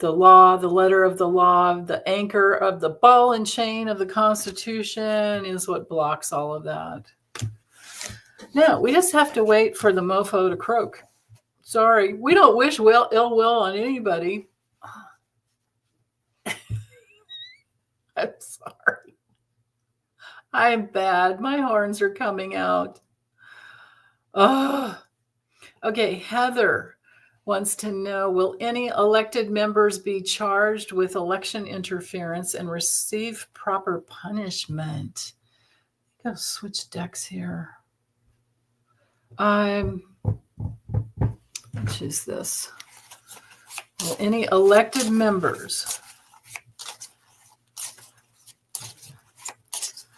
A: law, the letter of the law, the anchor of the ball and chain of the Constitution is what blocks all of that. No, we just have to wait for the mofo to croak. Sorry, we don't wish ill will on anybody. I'm sorry. I'm bad. My horns are coming out. Oh, okay. Heather wants to know, will any elected members be charged with election interference and receive proper punishment? I gotta switch decks here. Which is this? Will any elected members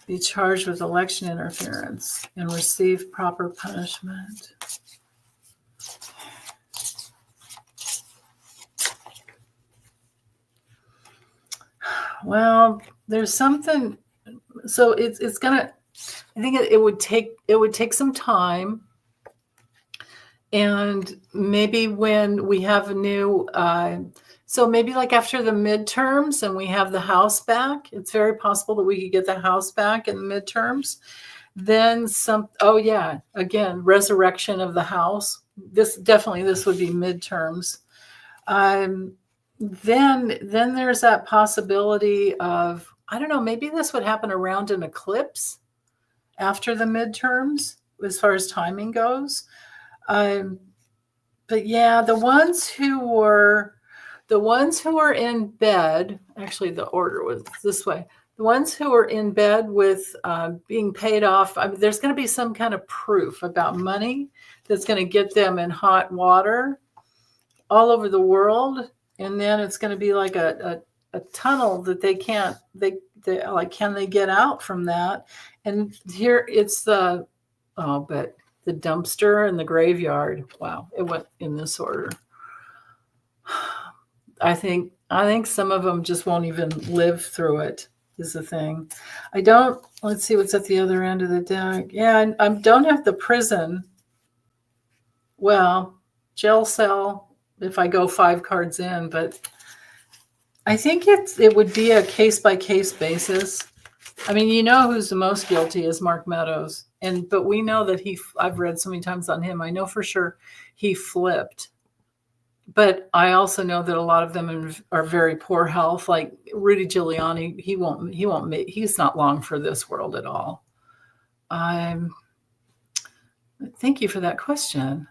A: be charged with election interference and receive proper punishment? Well, there's something. So it's gonna. I think it would take some time, and maybe when we have a new. So maybe like after the midterms and we have the House back, it's very possible that we could get the House back in the midterms. Then again, resurrection of the House. This would be midterms. Then there's that possibility of, I don't know, maybe this would happen around an eclipse after the midterms as far as timing goes. But yeah, the ones who were, The ones who are in bed, actually the order was this way. The ones who are in bed with being paid off, I mean, there's going to be some kind of proof about money that's going to get them in hot water all over the world. And then it's going to be like a tunnel that they can't, they like, can they get out from that? And here it's but the dumpster and the graveyard. Wow, it went in this order. I think some of them just won't even live through it, is the thing. Let's see what's at the other end of the deck. Yeah, I don't have the prison. Well, jail cell if I go 5 cards in, but I think it would be a case-by-case basis. I mean, who's the most guilty is Mark Meadows. But we know that I've read so many times on him, I know for sure he flipped. But I also know that a lot of them are very poor health. Like Rudy Giuliani, he's not long for this world at all. Thank you for that question.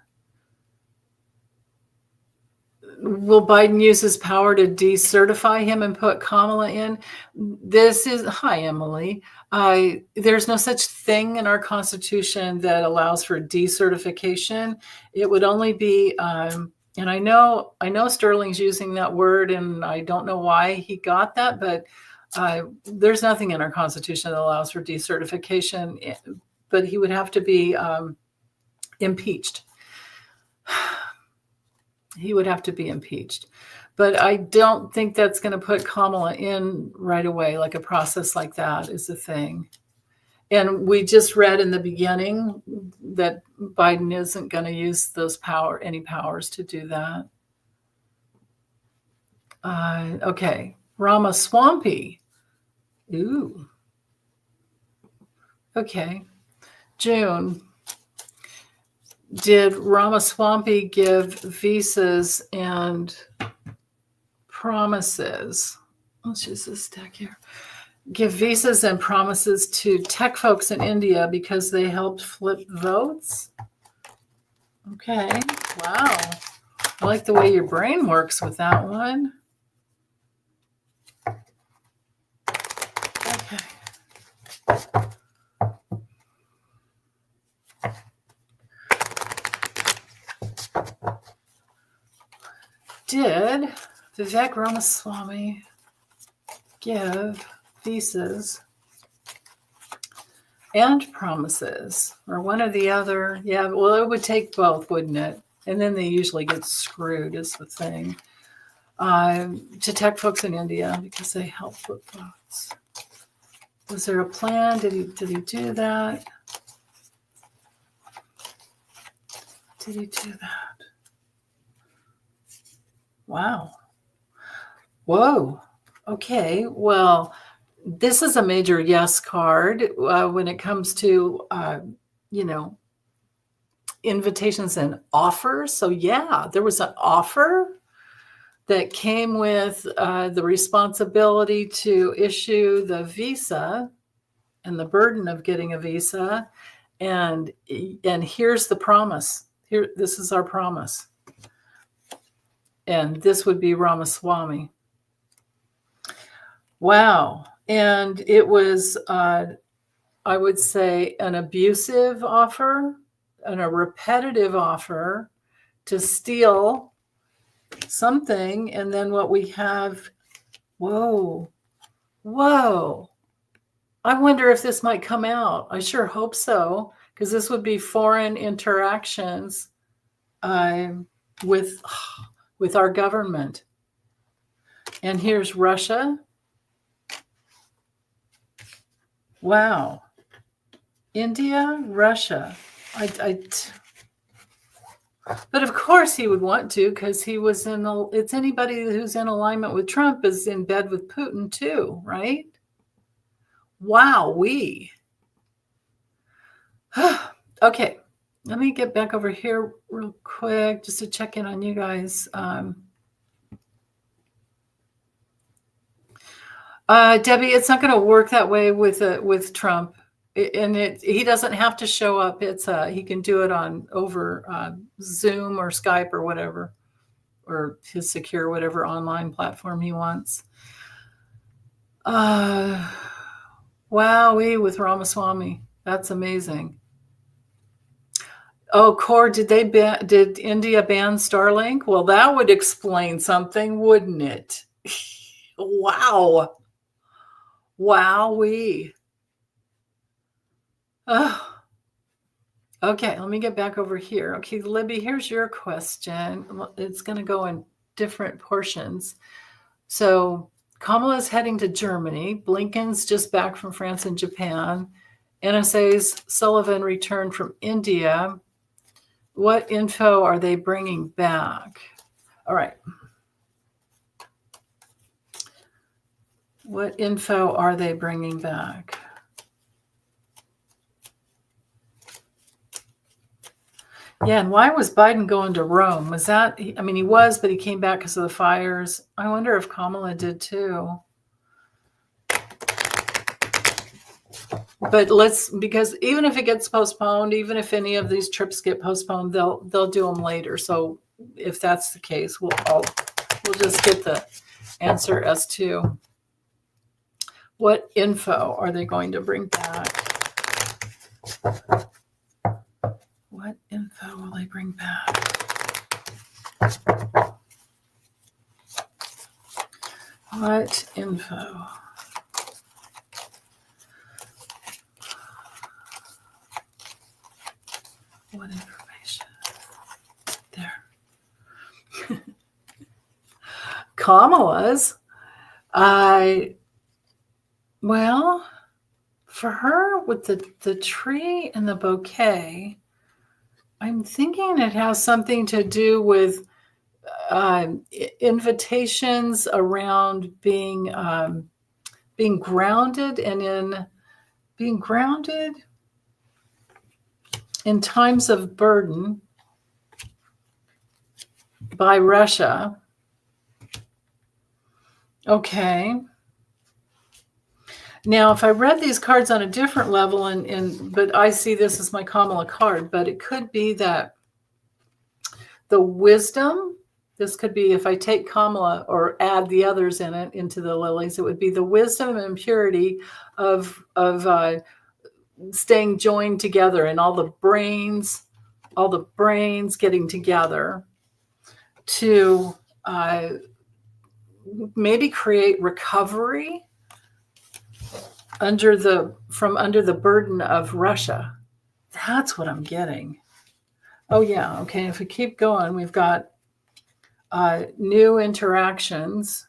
A: Will Biden use his power to decertify him and put Kamala in? Hi, Emily. There's no such thing in our Constitution that allows for decertification. It would only be, and I know Sterling's using that word, and I don't know why he got that, but there's nothing in our Constitution that allows for decertification, but he would have to be impeached. He would have to be impeached. But I don't think that's going to put Kamala in right away, like a process like that is the thing. And we just read in the beginning that Biden isn't going to use any powers to do that. Okay. Ramaswamy. Ooh. Okay. June. Did Ramaswamy give visas and promises? Let's use this deck here. Give visas and promises to tech folks in India because they helped flip votes? Okay. Wow. I like the way your brain works with that one. Okay. Did Vivek Ramaswamy give visas and promises, or one or the other? Yeah, well, it would take both, wouldn't it? And then they usually get screwed, is the thing. To tech folks in India because they help flip votes. Was there a plan? Did he do that? Did he do that? Wow. Whoa. Okay. Well, this is a major yes card when it comes to, invitations and offers. So yeah, there was an offer that came with the responsibility to issue the visa and the burden of getting a visa. And here's the promise. This is our promise. And this would be Ramaswamy. Wow. And it was, I would say, an abusive offer and a repetitive offer to steal something. And then what we have, whoa. I wonder if this might come out. I sure hope so, because this would be foreign interactions with our government. And here's Russia. Wow. India, Russia. But of course he would want to, because he was it's anybody who's in alignment with Trump is in bed with Putin too, right? Wow, okay. Let me get back over here real quick just to check in on you guys. Debbie, it's not going to work that way with Trump, and he doesn't have to show up. He can do it over Zoom or Skype or whatever. or his secure whatever online platform he wants. Wowee with Ramaswamy. That's amazing. Oh, Core, did India ban Starlink? Well, that would explain something, wouldn't it? Wow. Wowee. Oh. Okay, let me get back over here. Okay, Libby, here's your question. It's going to go in different portions. So Kamala's heading to Germany. Blinken's just back from France and Japan. NSA's Sullivan returned from India. What info are they bringing back? All right. What info are they bringing back? Yeah, and why was Biden going to Rome? Was that, I mean, he was, but he came back because of the fires. I wonder if Kamala did too. But because even if it gets postponed, even if any of these trips get postponed, they'll do them later. So if that's the case, we'll just get the answer as to what info are they going to bring back. What info will they bring back? What info? What information? There. Kamala's. Well, for her with the tree and the bouquet, I'm thinking it has something to do with invitations around being grounded and being grounded in times of burden by Russia. Okay. Now, if I read these cards on a different level, but I see this as my Kamala card, but it could be that the wisdom, this could be if I take Kamala or add the others into the lilies, it would be the wisdom and purity of staying joined together and all the brains getting together to maybe create recovery under the burden of Russia. That's what I'm getting. Oh yeah, okay. If we keep going, we've got new interactions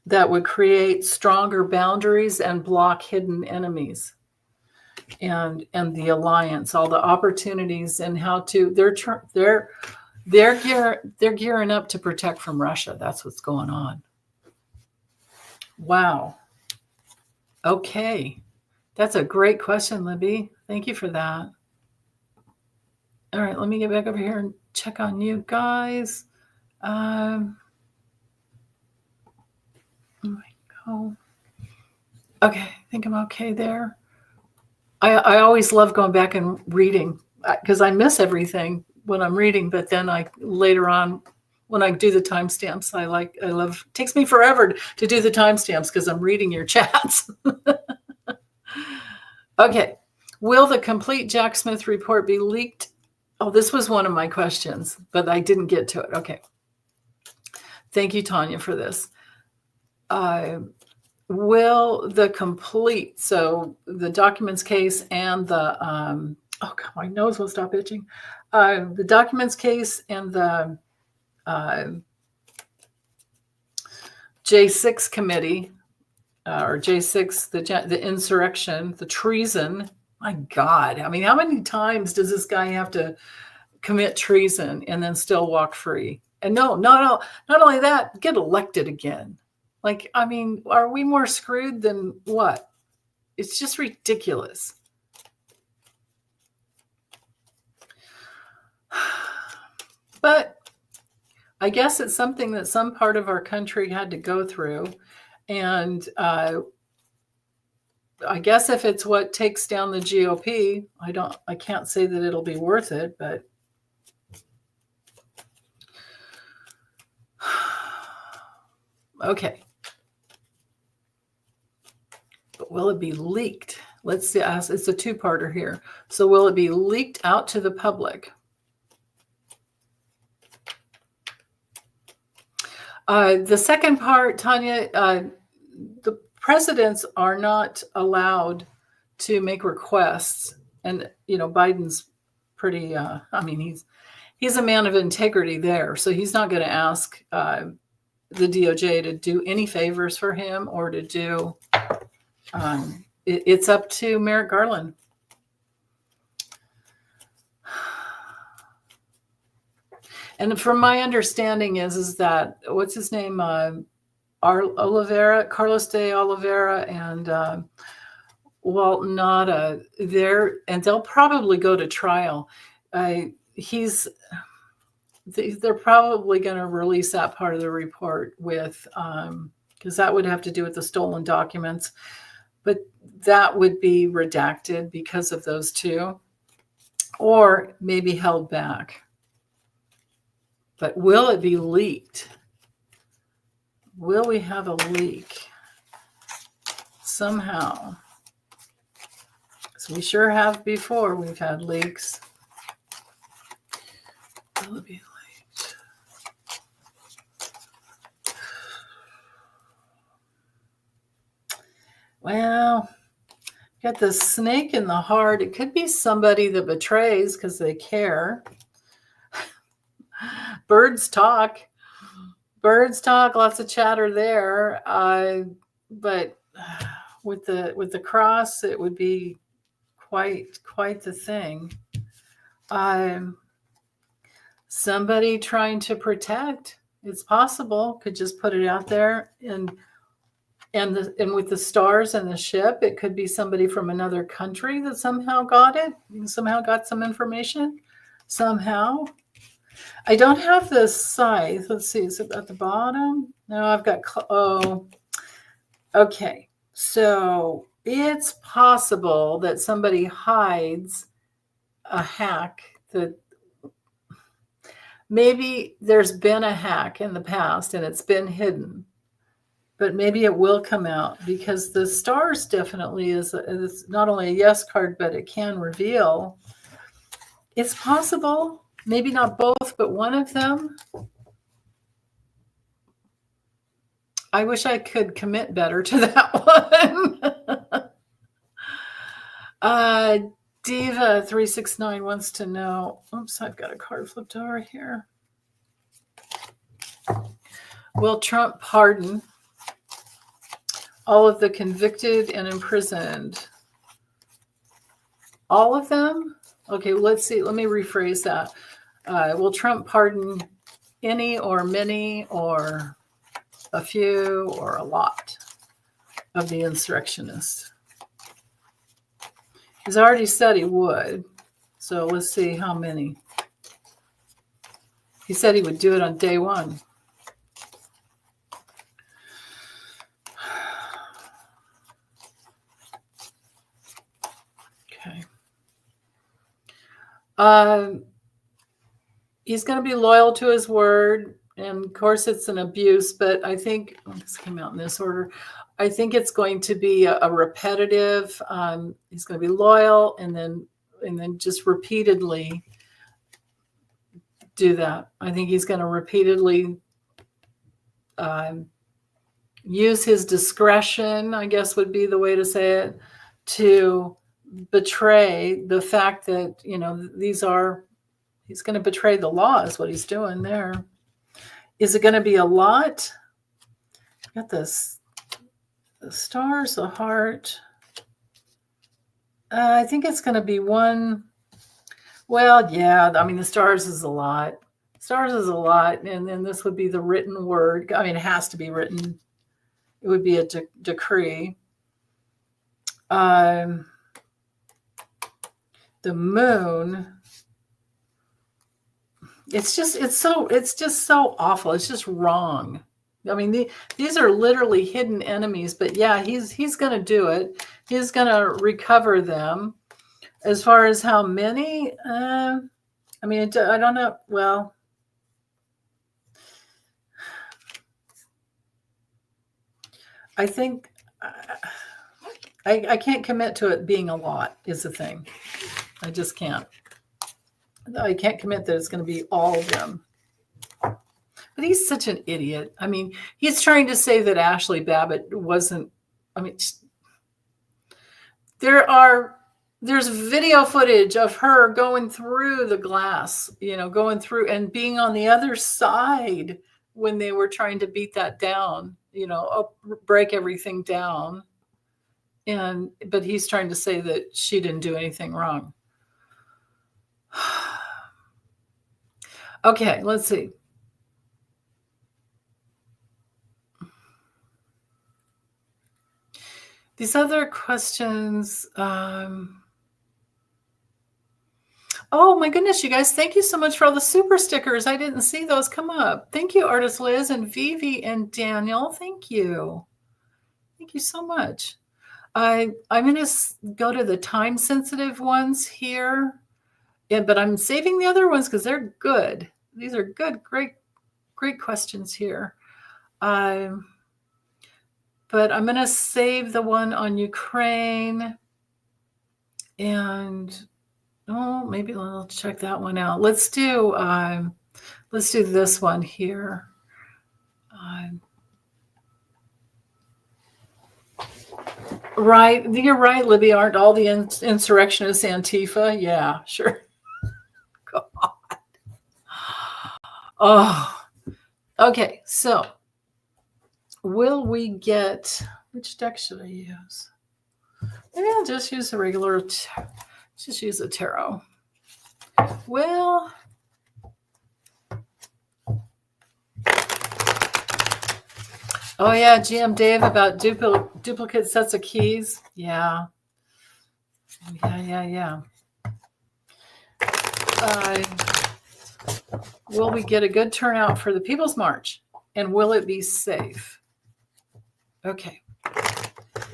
A: that would create stronger boundaries and block hidden enemies, and the alliance, all the opportunities, and how to they're gearing up to protect from Russia. That's what's going on. Wow. Okay. That's a great question, Libby. Thank you for that. All right, let me get back over here and check on you guys. Okay, I think I'm okay there. I always love going back and reading because I miss everything when I'm reading, but then later on when I do the timestamps, I love, it takes me forever to do the timestamps because I'm reading your chats. Okay. Will the complete Jack Smith report be leaked? Oh, this was one of my questions, but I didn't get to it. Okay. Thank you, Tanya, for this. Will the complete, so the documents case and the, oh God, my nose will stop itching. The documents case and the J6 committee, or J6, the insurrection, the treason. My God, I mean, how many times does this guy have to commit treason and then still walk free? And no, not only that, get elected again. Like, I mean, are we more screwed than what? It's just ridiculous. But I guess it's something that some part of our country had to go through. And I guess if it's what takes down the GOP, I can't say that it'll be worth it, but Okay. But will it be leaked? Let's see. It's a two-parter here. So will it be leaked out to the public? The second part, Tanya, the presidents are not allowed to make requests. And, Biden's pretty, he's a man of integrity there. So he's not going to ask the DOJ to do any favors for him or to do, it's up to Merrick Garland. And from my understanding is that, what's his name? Carlos de Oliveira and Walt Nauta, they'll probably go to trial. They're probably going to release that part of the report with, because that would have to do with the stolen documents, but that would be redacted because of those two, or maybe held back. But will it be leaked? Will we have a leak somehow? So we sure have before. We've had leaks. Will it be leaked? Well, got the snake in the heart. It could be somebody that betrays because they care. Birds talk, lots of chatter there. But with the cross, it would be quite the thing. Somebody trying to protect, it's possible, could just put it out there, and with the stars and the ship, it could be somebody from another country that somehow got it, somehow got some information, somehow. I don't have the scythe. Let's see. Is it at the bottom? No, I've got. Okay. So it's possible that somebody hides a hack that maybe there's been a hack in the past and it's been hidden, but maybe it will come out because the stars definitely is not only a yes card, but it can reveal. It's possible. Maybe not both, but one of them. I wish I could commit better to that one. Diva369 wants to know. Oops, I've got a card flipped over here. Will Trump pardon all of the convicted and imprisoned? All of them? Okay, let's see. Let me rephrase that. Will Trump pardon any or many or a few or a lot of the insurrectionists? He's already said he would. So let's see how many. He said he would do it on day one. Okay. He's going to be loyal to his word. And of course, it's an abuse, but I think this came out in this order. I think it's going to be a repetitive. He's going to be loyal, and then just repeatedly do that. I think he's going to repeatedly use his discretion, I guess would be the way to say it, to betray the fact that he's going to betray the law is what he's doing there. Is it going to be a lot? Got this. The stars, the heart. I think it's going to be one. Well, yeah, I mean, the stars is a lot. Stars is a lot. And then this would be the written word. I mean, it has to be written. It would be a decree. The moon. It's just so awful. It's just wrong. I mean, these are literally hidden enemies, but yeah, he's going to do it. He's going to recover them. As far as how many, I mean, I don't know. Well, I think I can't commit to it being a lot is the thing. I just can't. I can't commit that it's going to be all of them. But he's such an idiot. I mean, he's trying to say that Ashley Babbitt wasn't. I mean, there's video footage of her going through the glass, going through and being on the other side when they were trying to beat that down, break everything down. But he's trying to say that she didn't do anything wrong. Okay, let's see. These other questions. Oh my goodness, you guys, thank you so much for all the super stickers. I didn't see those come up. Thank you, Artist Liz and Vivi and Daniel. Thank you. Thank you so much. I'm going to go to the time sensitive ones here, but I'm saving the other ones because they're good. These are good, great questions here. But I'm going to save the one on Ukraine, and maybe I'll check that one out. Let's do this one here. Right, you're right, Libby. Aren't all the insurrectionists Antifa? Yeah, sure. God. Oh, okay. So, will we get, which deck should I use? Maybe I'll just use a regular. Just use a tarot. Well, oh yeah, GM Dave about duplicate sets of keys. Yeah. Will we get a good turnout for the People's March? And will it be safe? Okay.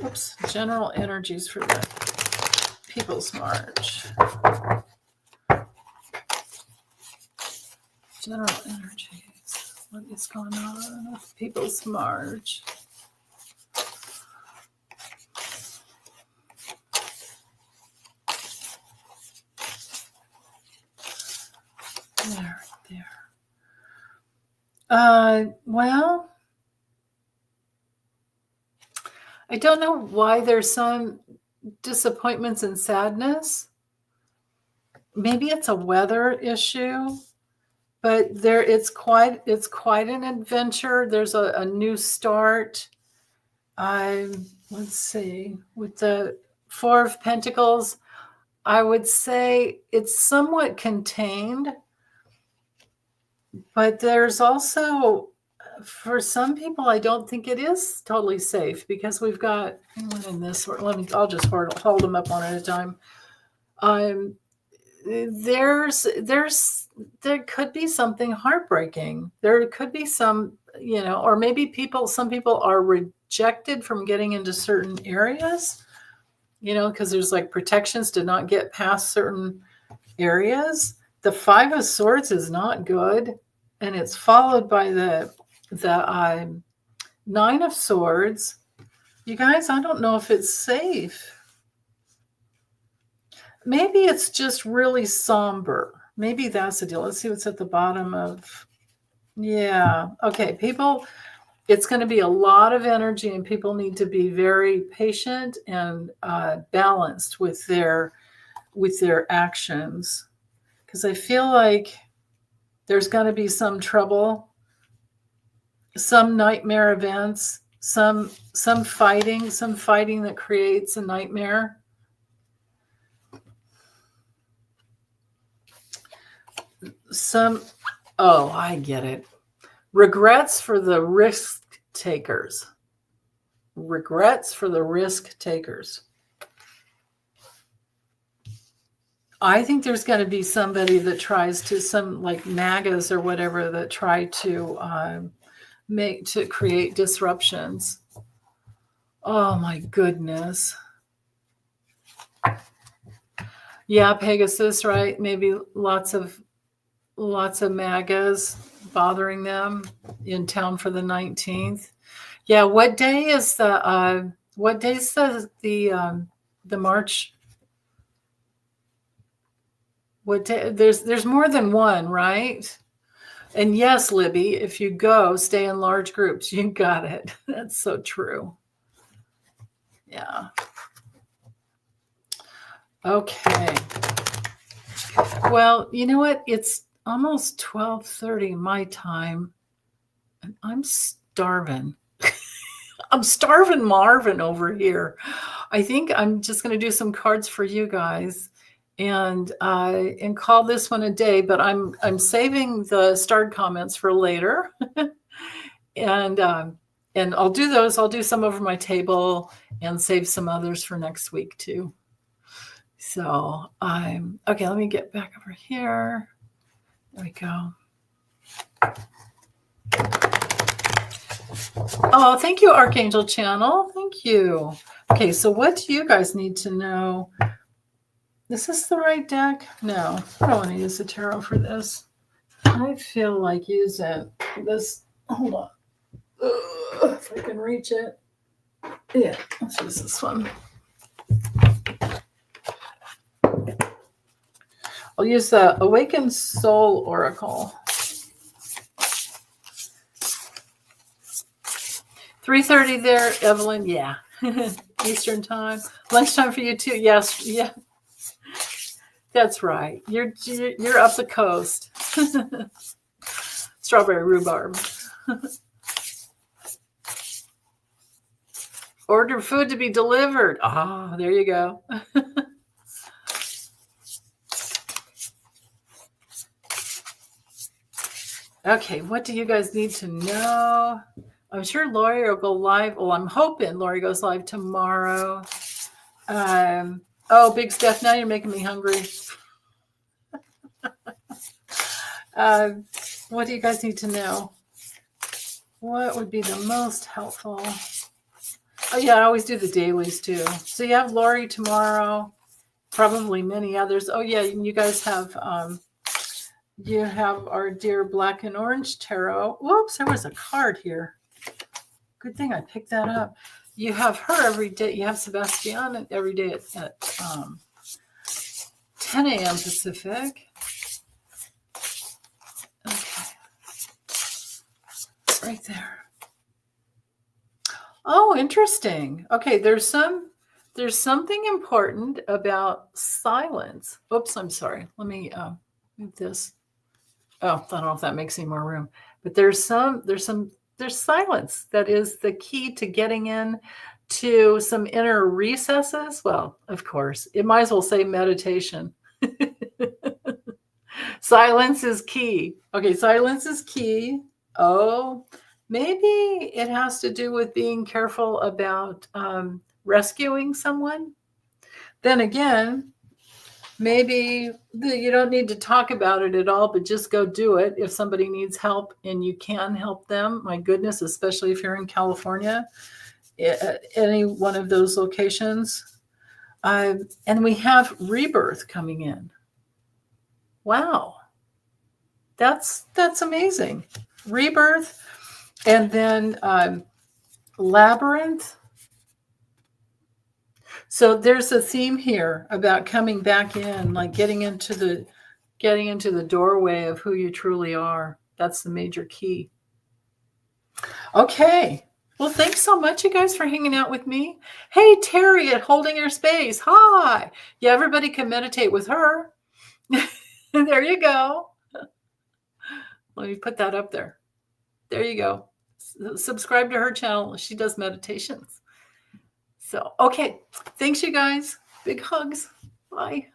A: Oops. General energies for the People's March. General energies. What is going on with People's March? There. Well, I don't know why there's some disappointments and sadness. Maybe it's a weather issue, but it's quite an adventure. There's a new start. Let's see, with the Four of Pentacles, I would say it's somewhat contained, but there's also, for some people, I don't think it is totally safe because we've got one in this. I'll just hold them up one at a time. There could be something heartbreaking. There could be some, or maybe some people are rejected from getting into certain areas, because there's like protections to not get past certain areas. The Five of Swords is not good, and it's followed by the Nine of Swords. You guys, I don't know if it's safe. Maybe it's just really somber. Maybe that's the deal. Let's see what's at the bottom of. Yeah. Okay. People, it's going to be a lot of energy, and people need to be very patient and balanced with their actions, because I feel like there's going to be some trouble, some nightmare events, some fighting that creates a nightmare. I get it. Regrets for the risk takers. Regrets for the risk takers. I think there's going to be somebody that tries to, some like MAGAs or whatever, that try to create disruptions. Oh my goodness. Yeah, Pegasus, right? Maybe lots of MAGAs bothering them in town for the 19th. Yeah, what day is the march? What day? There's more than one, right? And yes, Libby, if you go, stay in large groups. You got it. That's so true. Yeah. Okay. Well, you know what? It's almost 12:30 my time, and I'm starving. I'm starving Marvin over here. I think I'm just going to do some cards for you guys and call this one a day, but I'm saving the starred comments for later. and I'll do those. I'll do some over my table and save some others for next week too. So okay, let me get back over here. There we go. Oh, thank you, Archangel Channel. Thank you. Okay, so what do you guys need to know? Is this the right deck? No, I don't want to use the tarot for this. I feel like using this. Hold on. If I can reach it. Yeah, let's use this one. I'll use the Awakened Soul Oracle. 3:30 there, Evelyn. Yeah. Eastern time. Lunchtime for you too. Yes. Yeah. That's right. You're up the coast. Strawberry rhubarb. Order food to be delivered. Ah, there you go. Okay, what do you guys need to know? I'm sure Lori will go live. Well, I'm hoping Lori goes live tomorrow. Oh, Big Steph, now you're making me hungry. What do you guys need to know? What would be the most helpful? Oh, yeah, I always do the dailies too. So you have Lori tomorrow, probably many others. Oh, yeah, you guys have our dear Black and Orange Tarot. Whoops, there was a card here. Good thing I picked that up. You have her every day. You have Sebastian every day at 10 a.m. Pacific. Okay. Right there. Oh, interesting. Okay, there's something important about silence. Oops, I'm sorry. Let me move this. Oh, I don't know if that makes any more room. But there's silence that is the key to getting in to some inner recesses. Well, of course, it might as well say meditation. Silence is key. Okay, silence is key. Oh, maybe it has to do with being careful about rescuing someone. Then again, maybe you don't need to talk about it at all, but just go do it. If somebody needs help and you can help them, my goodness, especially if you're in California, any one of those locations. And we have rebirth coming in. Wow. That's amazing. Rebirth. And then labyrinth. So there's a theme here about coming back in, like getting into the doorway of who you truly are. That's the major key. Okay. Well, thanks so much, you guys, for hanging out with me. Hey, Terry at Holding Your Space. Hi. Yeah, everybody can meditate with her. There you go. Let me put that up there. There you go. Subscribe to her channel. She does meditations. So, okay. Thanks, you guys. Big hugs. Bye.